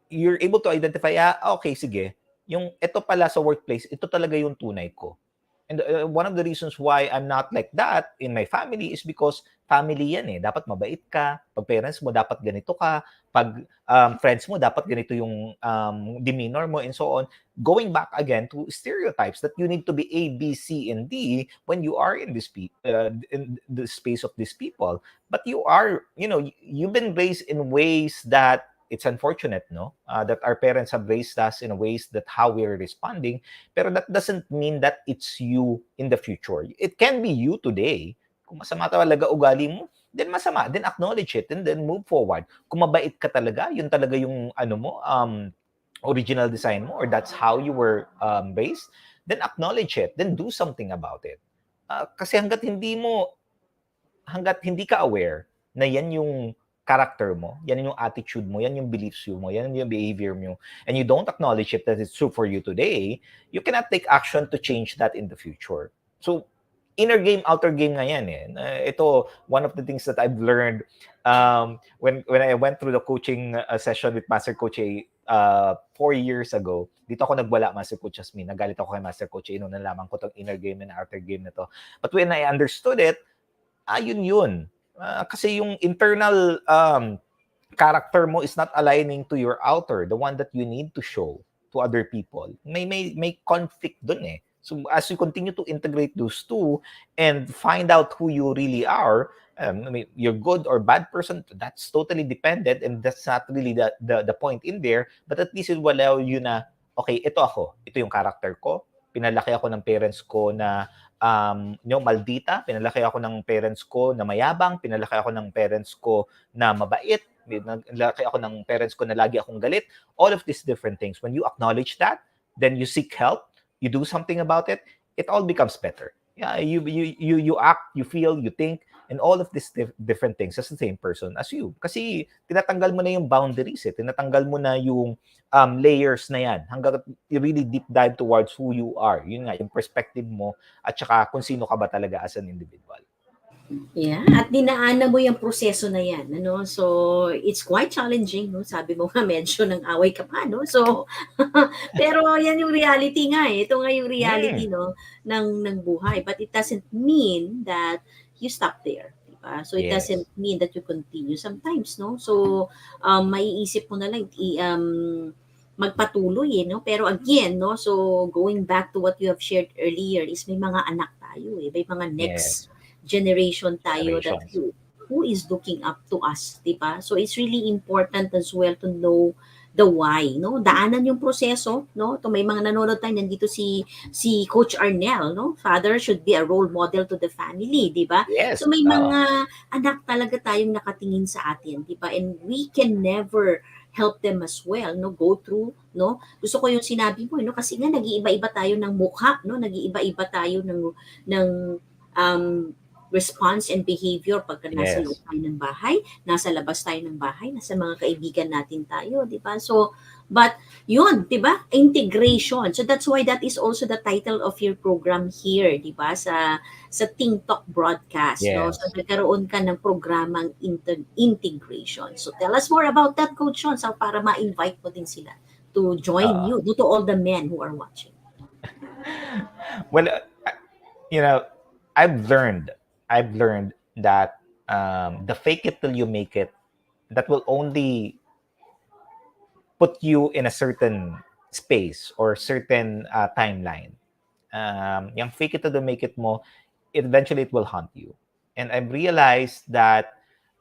C: you're able to identify, okay, sige, yung ito pala sa workplace, ito talaga yung tunay ko. And one of the reasons why I'm not like that in my family is because family yan eh. Dapat mabait ka. Pag parents mo, dapat ganito ka. Pag friends mo, dapat ganito yung demeanor mo and so on. Going back again to stereotypes that you need to be A, B, C, and D when you are in the space of these people. But you are, you've been raised in ways that it's unfortunate, no? That our parents have raised us in ways that how we're responding. Pero that doesn't mean that it's you in the future. It can be you today. Kung masama talaga ugali mo, then masama. Then acknowledge it and then move forward. Kung mabait ka talaga, yun talaga yung original design mo or that's how you were raised, then acknowledge it. Then do something about it. Kasi hanggat hindi ka aware na yan yung character mo, yan yung attitude mo, yan yung beliefs mo, yan yung behavior mo, and you don't acknowledge it that it's true for you today, you cannot take action to change that in the future. So, inner game, outer game nga yan eh. Ito, one of the things that I've learned when I went through the coaching session with Master Coach 4 years ago, dito ako nagwala, Master Coach Hasmin. Nagalit ako kay Master Coach nung nalaman ko itong inner game and outer game na to. But when I understood it, yun. Kasi yung internal character mo is not aligning to your outer, the one that you need to show to other people. May conflict dun eh. So as you continue to integrate those two and find out who you really are, you're good or bad person, that's totally dependent and that's not really the point in there. But at least it will allow you na, okay, ito ako. Ito yung character ko. Pinalaki ako ng parents ko na maldita, pinalaki ako ng parents ko na mayabang, pinalaki ako ng parents ko na mabait, pinalaki ako ng parents ko na lagi akong galit. All of these different things. When you acknowledge that, then you seek help, you do something about it, it all becomes better. Yeah, you act, you feel, you think, and all of these different things as the same person as you. Kasi tinatanggal mo na yung boundaries eh. Tinatanggal mo na yung layers na yan hanggang you really deep dive towards who you are. Yun nga, yung perspective mo at saka kung sino ka ba talaga as an individual.
B: Yeah, at dinaanan mo yung proseso na yan, ano? So, it's quite challenging, no? Sabi mo nga, medyo ng away ka pa, no? So, pero yan yung reality nga eh. Ito nga yung reality, no, ng buhay. But it doesn't mean that you stop there. Diba? So, it doesn't mean that you continue sometimes, no? So, maiisip mo na lang, magpatuloy eh, no? Pero again, no, so going back to what you have shared earlier is may mga anak tayo eh. May mga next generation tayo that who is looking up to us, diba? So it's really important as well to know the why, no? Daanan yung proseso, no? To may mga nanonood tayo, nandito si Coach Arnel, no? Father should be a role model to the family, diba?
C: Yes.
B: So may mga anak talaga tayong nakatingin sa atin, diba? And we can never help them as well, no? Go through, no? Gusto ko yung sinabi mo, no? Kasi nga nag-iiba-iba tayo ng mukha, no? Nag-iiba-iba tayo ng response and behavior pagka nasa loob tayo ng bahay, nasa labas tayo ng bahay, nasa mga kaibigan natin tayo, di ba? So, But yun, 'di ba? Integration. So that's why that is also the title of your program here, 'di ba? Sa Ting Talk broadcast, no? So
C: Yes.
B: nagkaroon ka ng programang integration. So tell us more about that, Coach Shaun, so para ma-invite mo din sila to join
C: Uh,
B: you, no, to all the men who are watching.
C: well, you know, I've learned, I've learned that the fake it till you make it, that will only put you in a certain space or certain timeline. Yung fake it till you make it mo, eventually it will haunt you. And I've realized that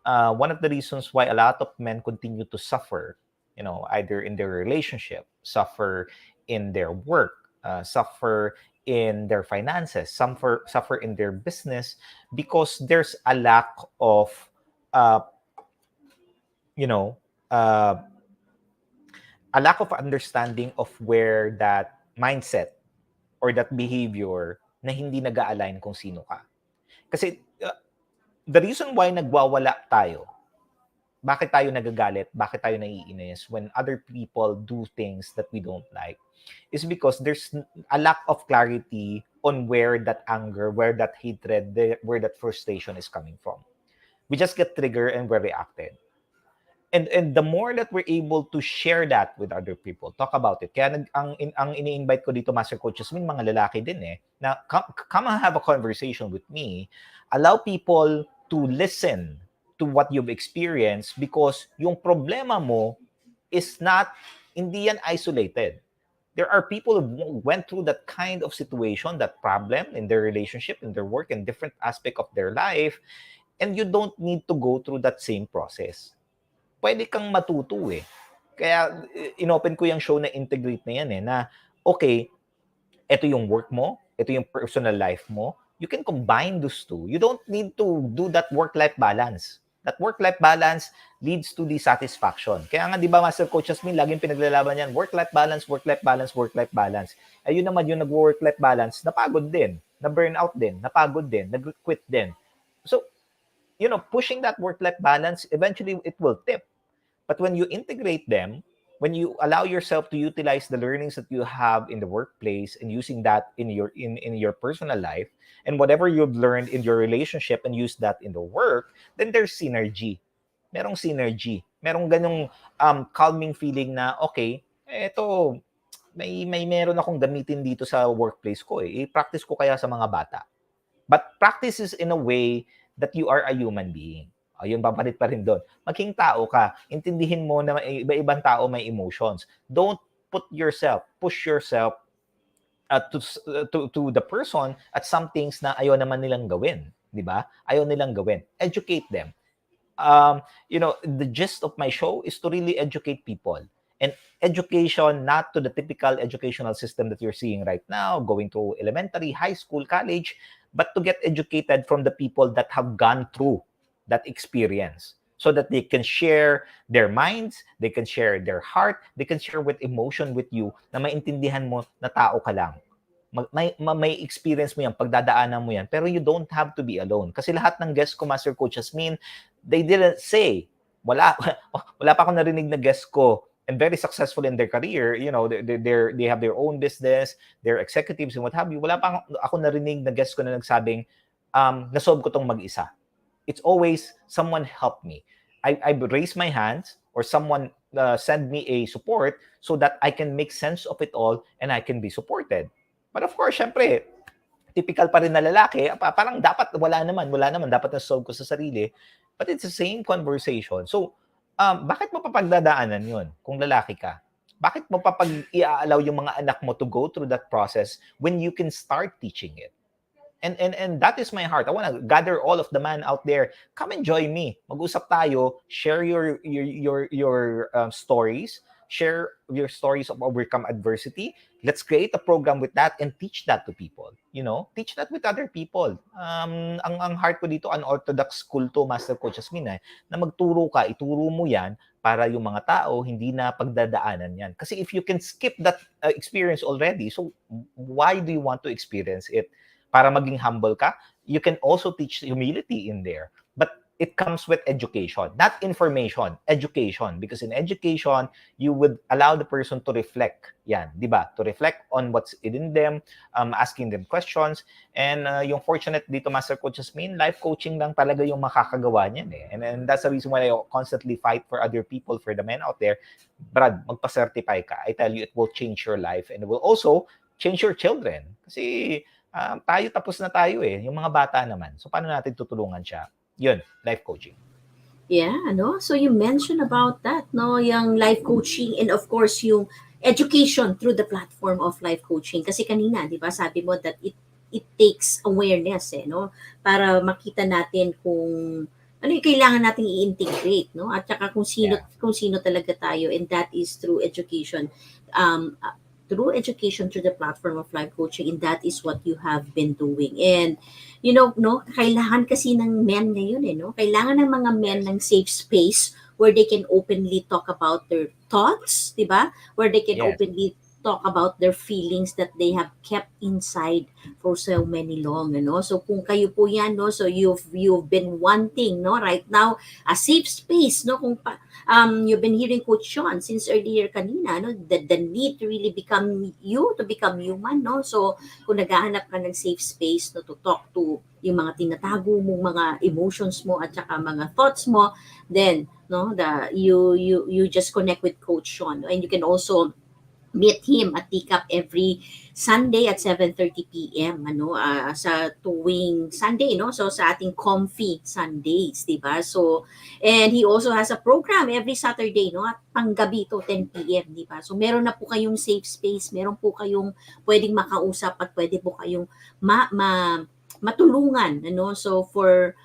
C: one of the reasons why a lot of men continue to suffer, either in their relationship, suffer in their work, suffer in their finances, suffer in their business, because there's a lack of, uh, you know, uh, a lack of understanding of where that mindset or that behavior na hindi nag-a-align kung sino ka. Kasi the reason why nagwawala tayo, bakit tayo nagagalit, bakit tayo naiinis when other people do things that we don't like, is because there's a lack of clarity on where that anger, where that hatred, where that frustration is coming from. We just get triggered and we're reacted. And the more that we're able to share that with other people, talk about it. Kaya ang ini-invite ko dito, Master Coaches, mga lalaki din na come and have a conversation with me. Allow people to listen to what you've experienced, because yung problema mo is not, hindi yan isolated. There are people who went through that kind of situation, that problem in their relationship, in their work, in different aspect of their life, and you don't need to go through that same process. Pwede kang matuto eh. Kaya inopen ko yung show na Integrate na yan na okay, ito yung work mo, ito yung personal life mo, you can combine those two. You don't need to do that work-life balance. That work-life balance leads to the satisfaction. Kaya nga, di ba, Master Coach Hasmin, laging pinaglalaban yan, work-life balance, work-life balance, work-life balance. Ayun naman yung nag-work-life balance, napagod din, na-burnout din, napagod din, nag-quit din. So, pushing that work-life balance, eventually it will tip. But when you integrate them, when you allow yourself to utilize the learnings that you have in the workplace and using that in your personal life, and whatever you've learned in your relationship and use that in the work, then there's synergy. Merong synergy. Merong ganyung calming feeling na, okay, eto, may meron akong gamitin dito sa workplace ko eh. I-practice ko kaya sa mga bata. But practice is in a way that you are a human being. Ayun, papalit pa rin doon. Maging tao ka. Intindihin mo na iba-ibang tao may emotions. Don't push yourself to the person at some things na ayaw naman nilang gawin. Di ba? Ayaw nilang gawin. Educate them. The gist of my show is to really educate people. And education, not to the typical educational system that you're seeing right now, going to elementary, high school, college, but to get educated from the people that have gone through that experience, so that they can share their minds, they can share their heart, they can share with emotion with you, na maintindihan mo na tao ka lang. May experience mo yan, pagdadaanan mo yan, pero you don't have to be alone. Kasi lahat ng guests ko, Master Coach Hasmin, they didn't say, wala pa akong narinig na guest ko and very successful in their career, they have their own business, they're executives and what have you. Wala pa ako narinig na guest ko na nagsabing, nasolve ko tong mag-isa. It's always someone help me. I raise my hands, or someone send me a support so that I can make sense of it all and I can be supported. But of course, syempre, typical pa rin na lalaki, parang dapat wala naman, dapat na-solve ko sa sarili. But it's the same conversation. So, bakit mo papagdadaanan yun kung lalaki ka? Bakit mo i-allow yung mga anak mo to go through that process when you can start teaching it? And that is my heart. I want to gather all of the man out there. Come and join me. Mag-usap tayo. Share your stories. Share your stories of overcome adversity. Let's create a program with that and teach that to people. Teach that with other people. Ang heart ko dito, unorthodox school to, Master Coach Hasmin, na magturo ka, ituro mo yan para yung mga tao hindi na pagdadaanan yan. Kasi if you can skip that experience already, so why do you want to experience it? Para maging humble ka, you can also teach humility in there. But it comes with education, not information, education. Because in education, you would allow the person to reflect. Yan, di ba? To reflect on what's in them, asking them questions. And yung fortunate dito, Master Coach Hasmin, life coaching lang talaga yung makakagawa niyan eh. And that's the reason why I constantly fight for other people, for the men out there. Brad, magpa-certify ka. I tell you, it will change your life and it will also change your children. Kasi tayo tapos na tayo eh. Yung mga bata naman. So, paano natin tutulungan siya? Yun, life coaching.
B: Yeah, no? So you mentioned about that, no? Yung life coaching and of course yung education through the platform of life coaching. Kasi kanina, di ba, sabi mo that it takes awareness, eh, no? Para makita natin kung ano yung kailangan nating i-integrate, no? At saka kung sino talaga tayo, and that is through education. Through education through the platform of life coaching, and that is what you have been doing. And no, kailangan kasi ng men ngayon eh, no? Kailangan ng mga men ng safe space where they can openly talk about their thoughts, 'di ba? Where they can
C: Yes.
B: openly talk about their feelings that they have kept inside for so many long, no? So kung kayo po 'yan, no, so you've been wanting, no, right now a safe space, no, you've been hearing Coach Shaun since earlier kanina, no, the need to really become you, to become human, no? So kung naghahanap ka ng safe space, no, to talk to yung mga tinatago mong mga emotions mo at saka mga thoughts mo, then no, you just connect with Coach Shaun, no? And you can also meet him at Teacup every Sunday at 7:30 p.m. Sa tuwing Sunday, no? So sa ating comfy Sundays, 'di ba? So and he also has a program every Saturday, no? At panggabi to 10 p.m., 'di ba? So meron na po kayong safe space, meron po kayong pwedeng makausap at pwede po kayong matulungan, ano? So for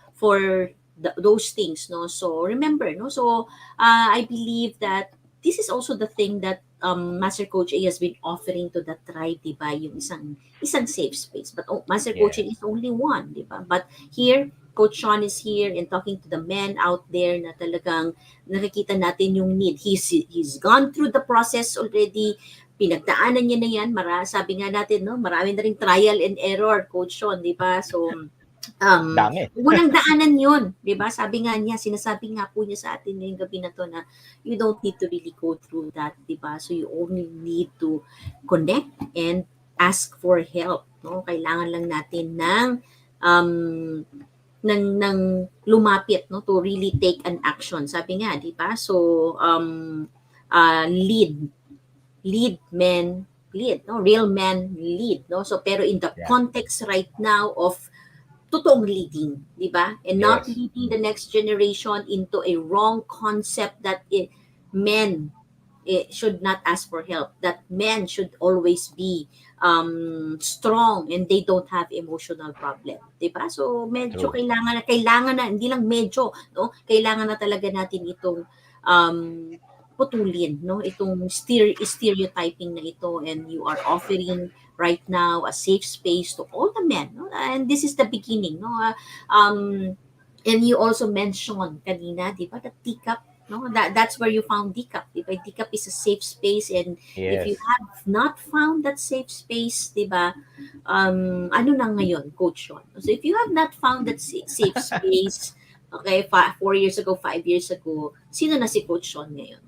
B: those things, no? So remember, no? So I believe that this is also the thing that Master Coach A has been offering to the tribe, di ba? Yung isang safe space. But Master Coaching is only one, di ba? But here, Coach Shaun is here and talking to the men out there na talagang nakikita natin yung need. He's gone through the process already. Pinagdaanan niya na yan. Sabi nga natin, no? Marami na rin trial and error, Coach Shaun, di ba? So,
C: Dami.
B: walang daanan yun, di ba? Sinasabi nga po niya sa atin ngayong gabi na to na you don't need to really go through that, di ba? So you only need to connect and ask for help, no? Kailangan lang natin um, ng lumapit, no, to really take an action. Sabi nga, di ba? So lead men lead, no? Real men lead, no? So pero in the context right now of totoong leading, di ba? And not leading the next generation into a wrong concept that men should not ask for help, that men should always be strong and they don't have emotional problem, di ba? So medyo kailangan na hindi lang medyo, no? Kailangan na talaga natin itong putulin, no? Itong stereotyping na ito, and you are offering right now a safe space to all the men, no? And this is the beginning, no? And you also mentioned kanina, di ba, the teacup, no? That's where you found teacup, di ba? Teacup is a safe space, and if you have not found that safe space, di ba, ano na ngayon, Coach Shaun? So if you have not found that safe space, okay, 4 years ago, 5 years ago, sino na si Coach Shaun ngayon?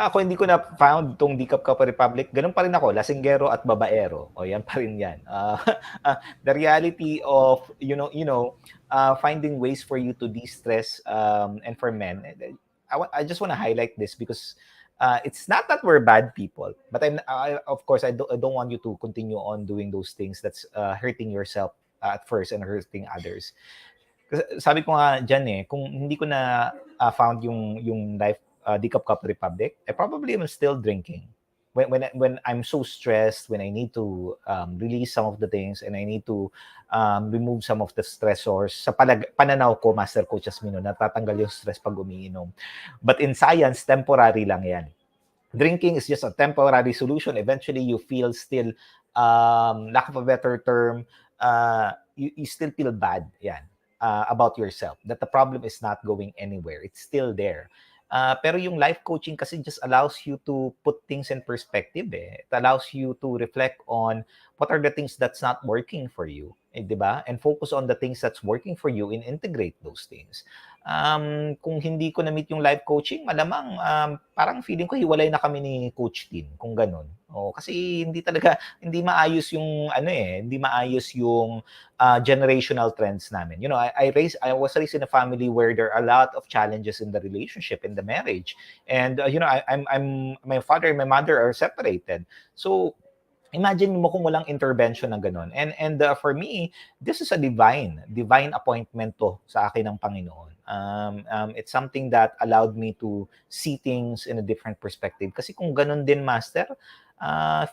C: Ako hindi ko na found tong Di Cup Cup Republic. Ganun pa rin ako, lasinggero at babaero. O yan pa rin yan. The reality of finding ways for you to de-stress, and for men. I just want to highlight this because it's not that we're bad people, but of course I don't want you to continue on doing those things that's hurting yourself at first and hurting others. Kasi sabi ko nga dyan kung hindi ko na found yung life Di Cup Cup Republic, I probably am still drinking. When I'm so stressed, when I need to release some of the things and I need to remove some of the stressors, sa pananaw ko, Master Coach Hasmin, natatanggal yung stress pag umiinom. But in science, temporary lang yan. Drinking is just a temporary solution. Eventually, you feel still, lack of a better term, you still feel bad about yourself. That the problem is not going anywhere. It's still there. Pero yung life coaching kasi just allows you to put things in perspective. It allows you to reflect on what are the things that's not working for you, di ba? And focus on the things that's working for you and integrate those things. Kung hindi ko na-meet yung life coaching, malamang parang feeling ko hiwalay na kami ni Coach Tin, kung gano'n. Oo, kasi hindi maayos yung hindi maayos yung generational trends namin. I was raised in a family where there are a lot of challenges in the relationship, in the marriage. And I'm my father and my mother are separated. So imagine mo kung walang intervention ng gano'n. And for me, this is a divine appointment to sa akin ng Panginoon. It's something that allowed me to see things in a different perspective. Kasi kung gano'n din, Master,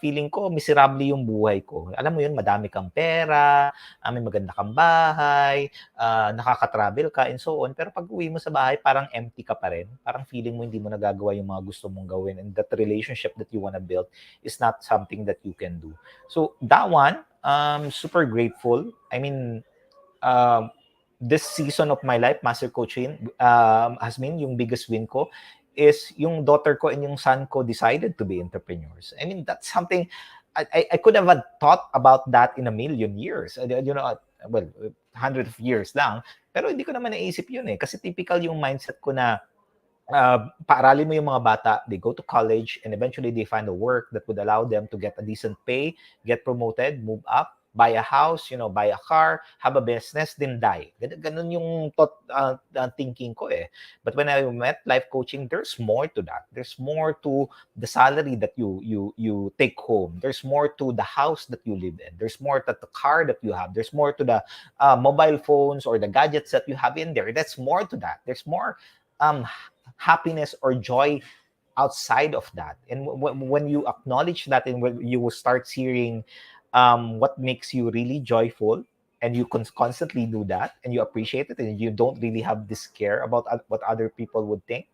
C: feeling ko miserable yung buhay ko. Alam mo yun, madami kang pera, may maganda kang bahay, nakaka-travel ka, and so on. Pero pag uwi mo sa bahay, parang empty ka pa rin. Parang feeling mo hindi mo nagagawa yung mga gusto mong gawin. And that relationship that you wanna build is not something that you can do. So that one, super grateful. I mean, this season of my life, Master Coaching, Hasmin, yung biggest win ko is yung daughter ko and yung son ko decided to be entrepreneurs. I mean, that's something I could have thought about that in a million years. Well, hundreds of years lang. Pero hindi ko naman naisip yun eh. Kasi typical yung mindset ko na paaralin mo yung mga bata, they go to college, and eventually they find a work that would allow them to get a decent pay, get promoted, move up, buy a house, buy a car, have a business, then die. Ganun yung thinking ko eh. But when I met life coaching, there's more to that. There's more to the salary that you take home. There's more to the house that you live in. There's more to the car that you have. There's more to the mobile phones or the gadgets that you have in there. That's more to that. There's more happiness or joy outside of that. And when you acknowledge that, and when you will start hearing what makes you really joyful, and you constantly do that, and you appreciate it, and you don't really have this care about what other people would think,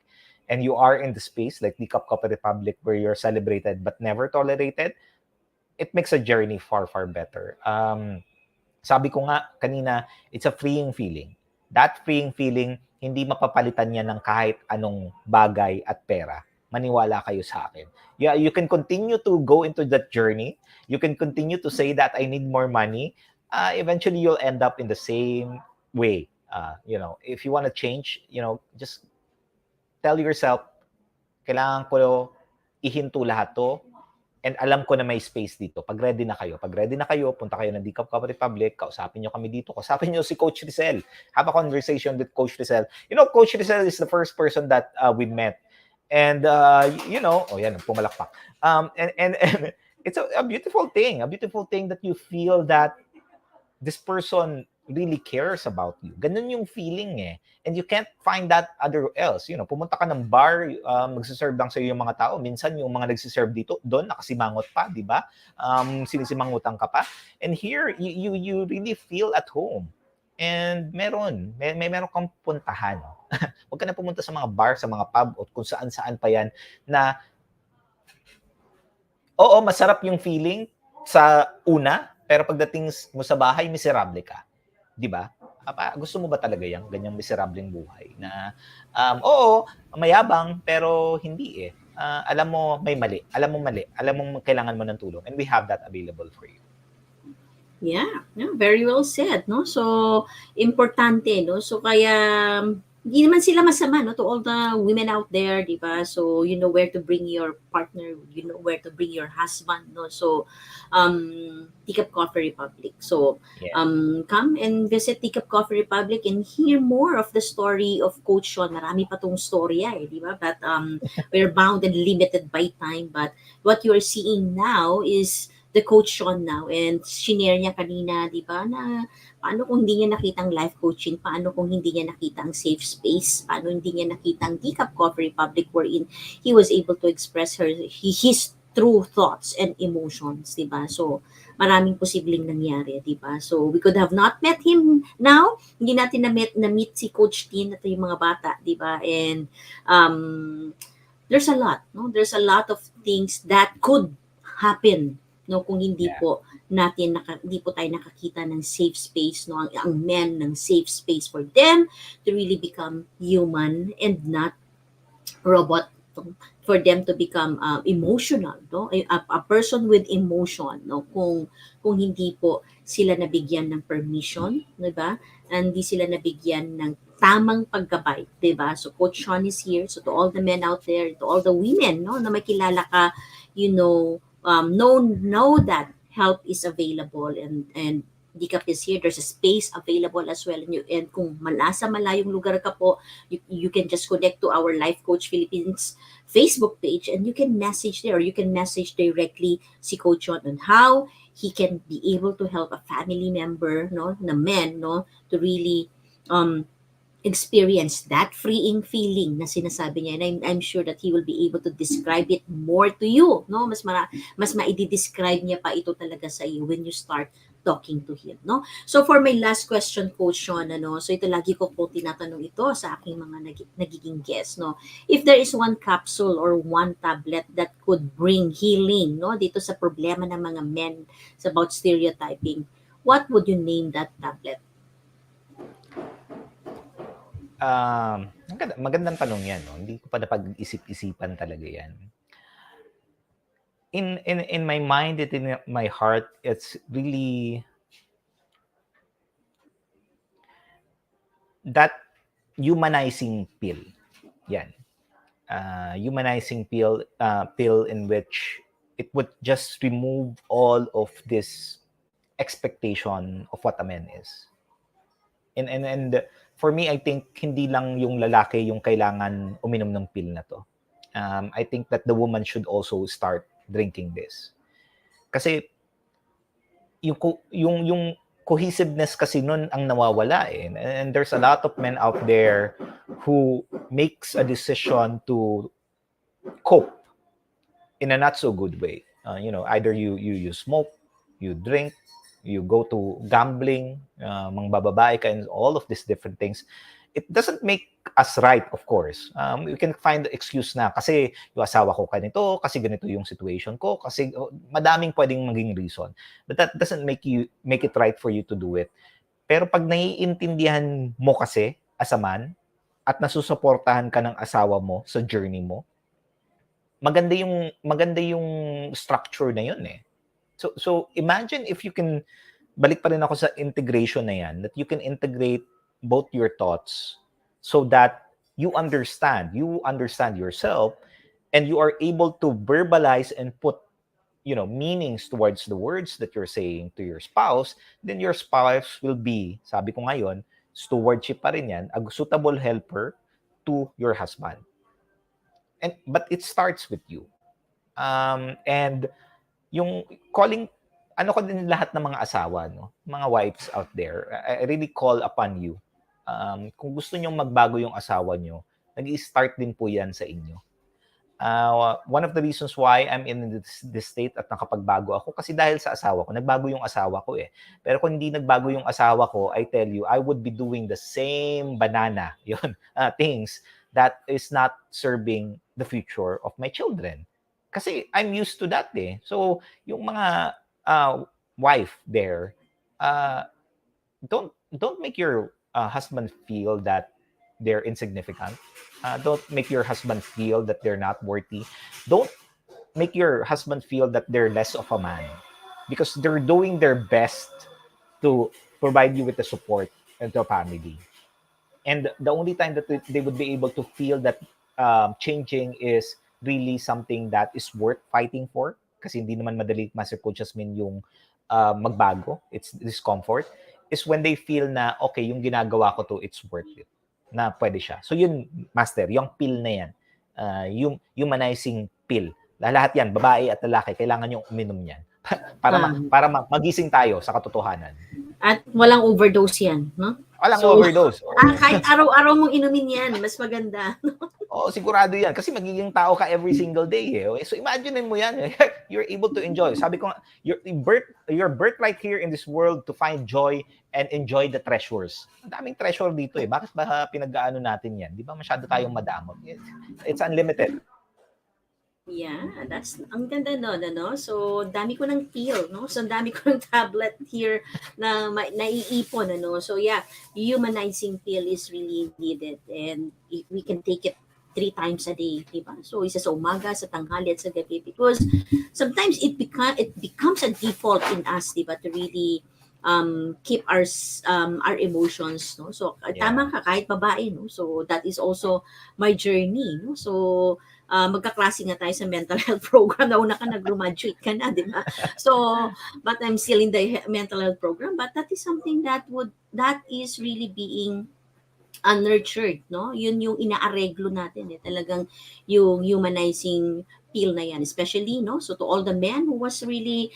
C: and you are in the space like the Cup Republic where you're celebrated but never tolerated, it makes a journey far, far better. Sabi ko nga kanina, it's a freeing feeling. That freeing feeling, hindi mapapalitan niya ng kahit anong bagay at pera. Maniwala kayo sa akin. Yeah, you can continue to go into that journey. You can continue to say that I need more money. Eventually, you'll end up in the same way. If you want to change, just tell yourself, kailangan ko ihinto lahat to. And alam ko na may space dito. Pag ready na kayo, punta kayo ng Cup Republic, kausapin nyo kami dito. Kausapin nyo si Coach Rizal. Have a conversation with Coach Rizal. Coach Rizal is the first person that we met. And, yan, pumalakpak. And it's a beautiful thing. A beautiful thing that you feel that this person really cares about you. Ganun yung feeling eh. And you can't find that other else. Pumunta ka ng bar, magsiserve lang sa'yo yung mga tao. Minsan yung mga nagsiserve dito, doon nakasimangot pa, di ba? Sinisimangutan ka pa. And here, you really feel at home. And meron kang puntahan. Huwag ka na pumunta sa mga bar, sa mga pub, o kung saan-saan pa yan, na oo, masarap yung feeling sa una, pero pagdating mo sa bahay, miserable ka. Di ba? Gusto mo ba talaga yan? Ganyang miserableng buhay na, oo, mayabang, pero hindi eh. Alam mo, may mali. Alam mo kailangan mo ng tulong. And we have that available for you.
B: Yeah, very well said, no? So, importante, no? So, kaya, hindi naman sila masama, no? To all the women out there, di ba? So, you know where to bring your partner, you know where to bring your husband, no? So, Teacup Coffee Republic. So, come and visit Teacup Coffee Republic and hear more of the story of Coach Shaun. Marami pa tong storya eh, di ba? But we're bound and limited by time. But what you're seeing now is the Coach Shaun now, and shinare niya kanina, di ba, na paano kung hindi niya nakita ang life coaching, paano kung hindi niya nakita ang safe space, paano hindi niya nakita ang Teacup Coffee Republic wherein he was able to express his true thoughts and emotions, di ba? So, maraming posibleng nangyari, di ba? So, we could have not met him now, hindi natin na-meet si Coach Tin at yung mga bata, di ba? And there's a lot, no? There's a lot of things that could happen, no, kung hindi po tayo nakakita ng safe space, no, ang men ng safe space for them to really become human and not robot, for them to become emotional, no, a person with emotion, no, kung hindi po sila nabigyan ng permission, di ba, and hindi sila nabigyan ng tamang paggabay, 'di ba? So Coach Shaun is here. So to all the men out there, to all the women, no, na may kilala ka, know that help is available, and DCAP is here. There's a space available as well. And kung malasa malayong lugar ka po, you can just connect to our Life Coach Philippines Facebook page, and you can message there, or you can message directly si Coach Shaun on how he can be able to help a family member, no, na men, no, to really um experience that freeing feeling na sinasabi niya, and I'm sure that he will be able to describe it more to you, no, mas maidi-describe niya pa ito talaga sa iyo when you start talking to him, no. So for my last question, Coach Shaun, so ito lagi ko po tinatanong ito sa aking mga nagiging guest, no, if there is one capsule or one tablet that could bring healing, no, dito sa problema ng mga men sa about stereotyping, what would you name that tablet?
C: Magandang tanong yan, no? Hindi ko pa napag-isip-isipan talaga yan. In my mind, in my heart, it's really that humanizing pill. Yan. Humanizing pill in which it would just remove all of this expectation of what a man is. And for me, I think hindi lang yung lalaki yung kailangan uminom ng pill na to. I think that the woman should also start drinking this. Kasi yung cohesiveness kasi nun ang nawawala eh. And there's a lot of men out there who makes a decision to cope in a not so good way. Either you smoke, you drink, you go to gambling, mangbababae ka, and all of these different things. It doesn't make us right, of course. We can find the excuse na kasi yung asawa ko ganito, kasi ganito yung situation ko, kasi madaming pwedeng maging reason. But that doesn't make it right for you to do it. Pero pag naiintindihan mo kasi as a man at nasusuportahan ka ng asawa mo sa journey mo, maganda yung structure na yun eh. So imagine if you can, balik pa rin ako sa integration na yan, that you can integrate both your thoughts so that you understand yourself, and you are able to verbalize and put meanings towards the words that you're saying to your spouse. Then your spouse will be, sabi ko ngayon, stewardship pa rin yan, a suitable helper to your husband. But it starts with you. And yung calling, ko din lahat ng mga asawa, no? Mga wives out there, I really call upon you. Kung gusto nyong magbago yung asawa nyo, nag-i-start din po yan sa inyo. One of the reasons why I'm in this state at nakapagbago ako, kasi dahil sa asawa ko, nagbago yung asawa ko eh. Pero kung hindi nagbago yung asawa ko, I tell you, I would be doing the same banana, things that is not serving the future of my children. Kasi I'm used to that eh. So, yung mga wife there, don't make your husband feel that they're insignificant. Don't make your husband feel that they're not worthy. Don't make your husband feel that they're less of a man, because they're doing their best to provide you with the support and the family. And the only time that they would be able to feel that changing is really something that is worth fighting for, kasi hindi naman madali, Master Coach Hasmin, yung magbago. It's discomfort. Is when they feel na, okay, yung ginagawa ko to, it's worth it. Na pwede siya. So yun, Master, yung pill na yan, yung humanizing pill. Lahat yan, babae at lalaki, kailangan yung uminom yan. para magising tayo sa katotohanan.
B: At walang overdose yan, no?
C: Walang overdose.
B: Kahit araw-araw mong inumin yan, mas maganda.
C: Sigurado yan. Kasi magiging tao ka every single day. Eh. So imagine mo yan. You're able to enjoy. Sabi ko, your birthright here in this world to find joy and enjoy the treasures. Ang daming treasure dito eh. Bakit ba pinag-aano natin yan? Di ba masyado tayong madamot? It's unlimited.
B: Yeah, that's ang ganda no, no? So, dami ko ng pill, no? So, dami ko ng tablet here na naiipon, ano? So, yeah, humanizing pill is really needed, and we can take it 3 times a day, diba? So, isa sa umaga, sa tanghali, at sa gabi, because sometimes it becomes a default in us, diba, to really keep our emotions, no? So tama
C: Yeah.
B: ka, kahit babae, no? So that is also my journey, no? So magkaklase nga tayo sa mental health program. Nauna ka, nag-graduate ka na, di ba? So but I'm still in the mental health program, but that is something that is really being nurtured, no? Yun yung inaareglo natin, eh. Talagang yung humanizing feel na yan, especially, no? So to all the men who was really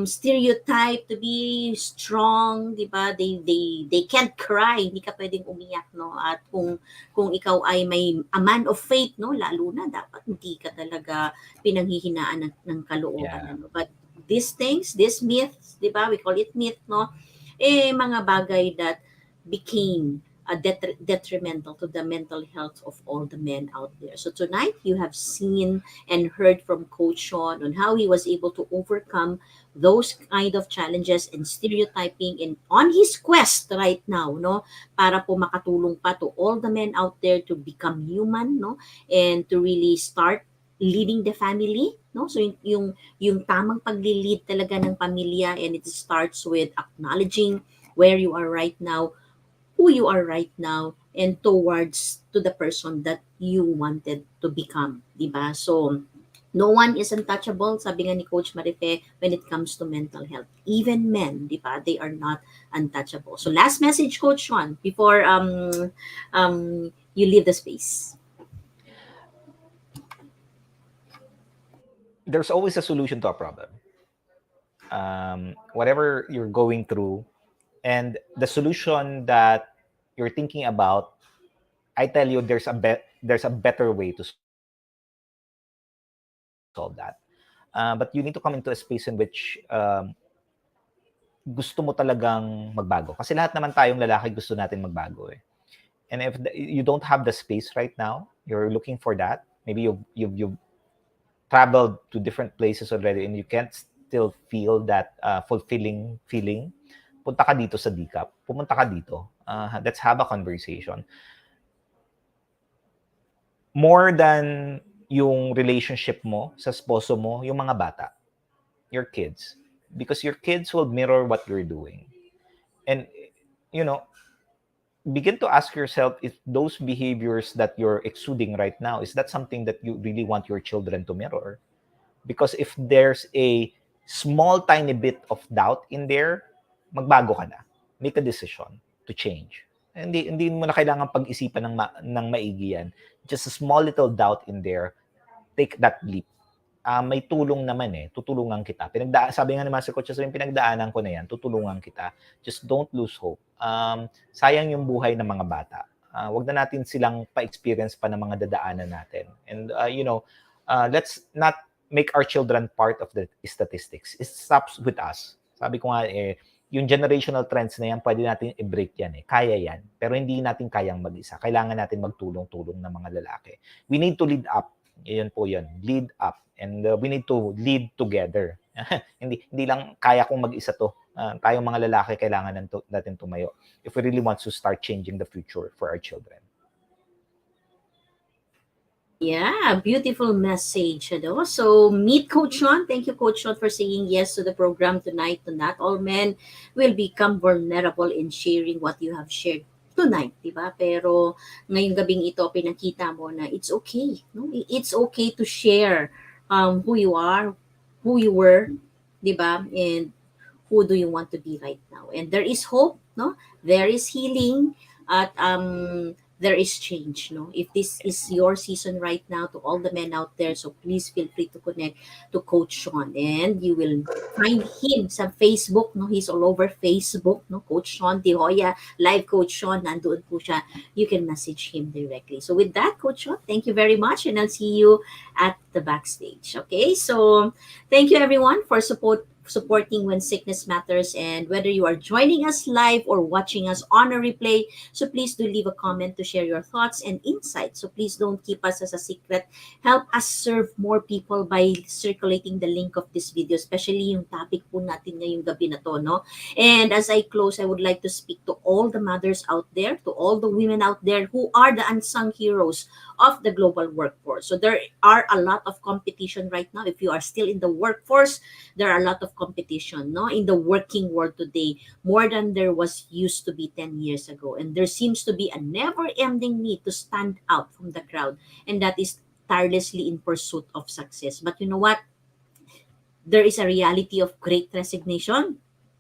B: stereotyped to be strong, di ba? They can't cry, hindi ka pwedeng umiyak, no? At kung ikaw ay may a man of faith, no? Lalo na dapat hindi ka talaga pinanghihinaan ng kalooban,
C: Yeah.
B: ano? But these things, these myths, di ba? We call it myth, no? Mga bagay that became detrimental to the mental health of all the men out there. So tonight, you have seen and heard from Coach Shaun on how he was able to overcome those kind of challenges and stereotyping and on his quest right now, no, para po makatulong pa to all the men out there to become human, no, and to really start leading the family, no. So yung tamang paglilid talaga ng pamilya, and it starts with acknowledging where you are right now, who you are right now, and towards to the person that you wanted to become, di ba? So no one is untouchable, sabi nga ni Coach Marife, when it comes to mental health. Even men, di ba? They are not untouchable. So last message, Coach Shaun, before you leave the space.
C: There's always a solution to a problem. Whatever you're going through, and the solution that you're thinking about, I tell you, there's a better way to solve that. But you need to come into a space in which gusto mo talagang magbago. Kasi lahat naman tayong lalaki gusto natin magbago eh. And if you don't have the space right now, you're looking for that. Maybe you've traveled to different places already and you can't still feel that fulfilling feeling. Punta ka dito sa DCAP. Pumunta ka dito. Let's have a conversation. More than yung relationship mo sa sposo mo, yung mga bata, your kids. Because your kids will mirror what you're doing. And, you know, begin to ask yourself if those behaviors that you're exuding right now, is that something that you really want your children to mirror? Because if there's a small, tiny bit of doubt in there, magbago ka na. Make a decision to change. Hindi mo na kailangan pag-isipan ng maigi yan. Just a small little doubt in there, take that leap. May tulong naman eh. Tutulungan kita. Sabi nga ni Master Coach Hasmin, pinagdaanan ko na yan. Tutulungan kita. Just don't lose hope. Sayang yung buhay ng mga bata. Wag na natin silang pa-experience pa ng mga dadaanan natin. And, let's not make our children part of the statistics. It stops with us. Sabi ko nga, yung generational trends na yan, pwede natin i-break yan eh. Kaya yan. Pero hindi natin kayang mag-isa. Kailangan natin magtulong-tulong ng mga lalaki. We need to lead up. Yun po yun. Lead up. And we need to lead together. hindi lang kaya kong mag-isa to. Tayong mga lalaki, kailangan natin tumayo if we really want to start changing the future for our children.
B: Yeah, beautiful message. Ano? So, meet Coach Shaun. Thank you, Coach Shaun, for saying yes to the program tonight. To not all men will become vulnerable in sharing what you have shared tonight, di ba? Pero ngayong gabing ito, pinakita mo na it's okay. No? It's okay to share who you are, who you were, di ba? And who do you want to be right now. And there is hope, no? There is healing, at there is change, no? If this is your season right now, to all the men out there, so please feel free to connect to Coach Shaun, and you will find him sa Facebook, no? He's all over Facebook, no? Coach Shaun De Joya, live Coach Shaun, nandoon po siya. You can message him directly. So with that, Coach Shaun, thank you very much, and I'll see you at the backstage. Okay, so thank you everyone for supporting When Sickness Matters, and whether you are joining us live or watching us on a replay, so please do leave a comment to share your thoughts and insights. So please don't keep us as a secret. Help us serve more people by circulating the link of this video, especially yung topic po natin ngayong gabi na to, no? And as I close, I would like to speak to all the mothers out there, to all the women out there who are the unsung heroes of the global workforce. So there are a lot of competition right now. If you are still in the workforce, there are a lot of of competition, no, in the working world today, more than there was used to be 10 years ago. And there seems to be a never-ending need to stand out from the crowd, and that is tirelessly in pursuit of success. But you know what? There is a reality of great resignation,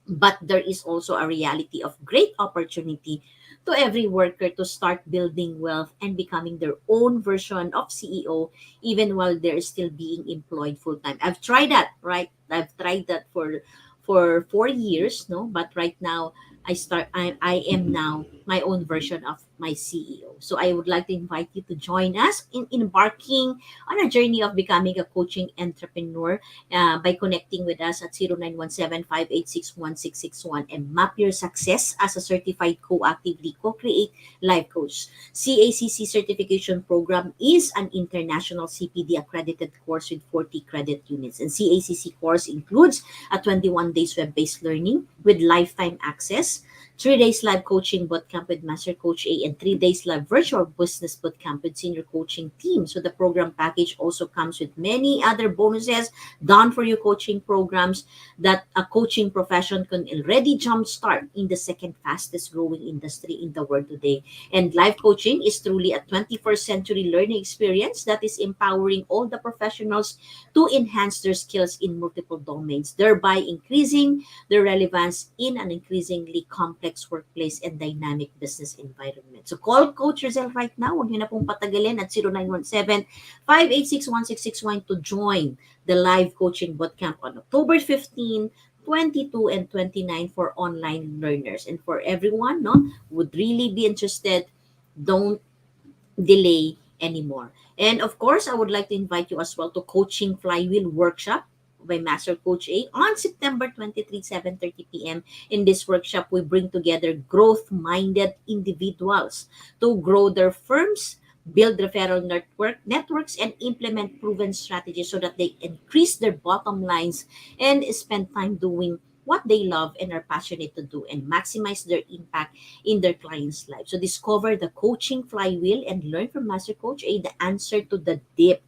B: but there is also a reality of great opportunity to every worker to start building wealth and becoming their own version of CEO, even while they're still being employed full time. I've tried that, right? I've tried that for 4 years, no, but right now I am now my own version of my CEO. So I would like to invite you to join us in embarking on a journey of becoming a coaching entrepreneur by connecting with us at 0917-586-1661 and map your success as a certified co-actively co-create life coach. CACC certification program is an international CPD accredited course with 40 credit units, and CACC course includes a 21 days web-based learning with lifetime access, 3 days live coaching bootcamp with Master Coach A, and 3 days live virtual business bootcamp with senior coaching team. So the program package also comes with many other bonuses done for your coaching programs that a coaching profession can already jumpstart in the second fastest growing industry in the world today. And life coaching is truly a 21st century learning experience that is empowering all the professionals to enhance their skills in multiple domains, thereby increasing their relevance in an increasingly complex workplace and dynamic business environment. So call Coach yourself right now. Huwag niyo na pong patagalin at 0917-586-1661 to join the live coaching bootcamp on October 15, 22, and 29 for online learners. And for everyone, no, would really be interested, don't delay anymore. And of course, I would like to invite you as well to Coaching Flywheel Workshop by Master Coach A on September 23, 7:30 p.m. In this workshop, we bring together growth-minded individuals to grow their firms, build referral networks, and implement proven strategies so that they increase their bottom lines and spend time doing what they love and are passionate to do and maximize their impact in their clients' lives. So discover the coaching flywheel and learn from Master Coach A the answer to the deep.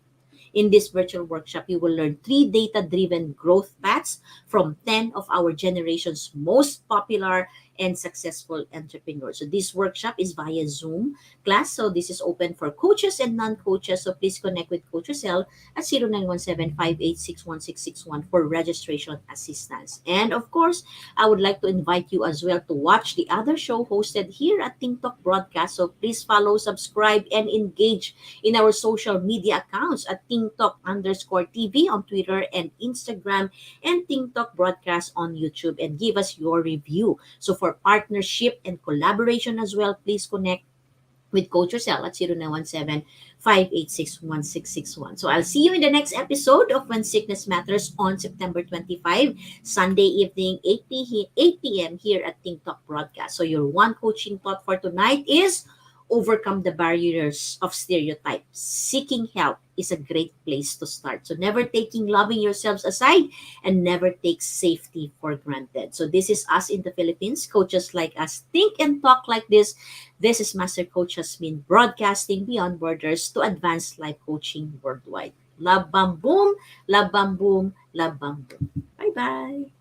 B: In this virtual workshop, you will learn 3 data-driven growth paths from 10 of our generation's most popular and successful entrepreneurs. So this workshop is via Zoom class. So this is open for coaches and non-coaches. So please connect with Coach Rosel at 0917-586-1661 for registration assistance. And of course, I would like to invite you as well to watch the other show hosted here at TikTok Broadcast. So please follow, subscribe, and engage in our social media accounts at TikTok_TV on Twitter and Instagram, and TikTok Broadcast on YouTube, and give us your review. So for partnership and collaboration as well, please connect with Coach Rosel at 0917-586-1661. So I'll see you in the next episode of When Sickness Matters on September 25, Sunday evening, 8 p.m. here at TikTok Broadcast. So your one coaching thought for tonight is overcome the barriers of stereotypes. Seeking help is a great place to start. So never taking loving yourselves aside, and never take safety for granted. So this is us in the Philippines. Coaches like us think and talk like this. This is Master Coach Hasmin, broadcasting beyond borders to advance life coaching worldwide. Love, bam, boom. Love, bam, boom. Love, bam, boom. Bye-bye.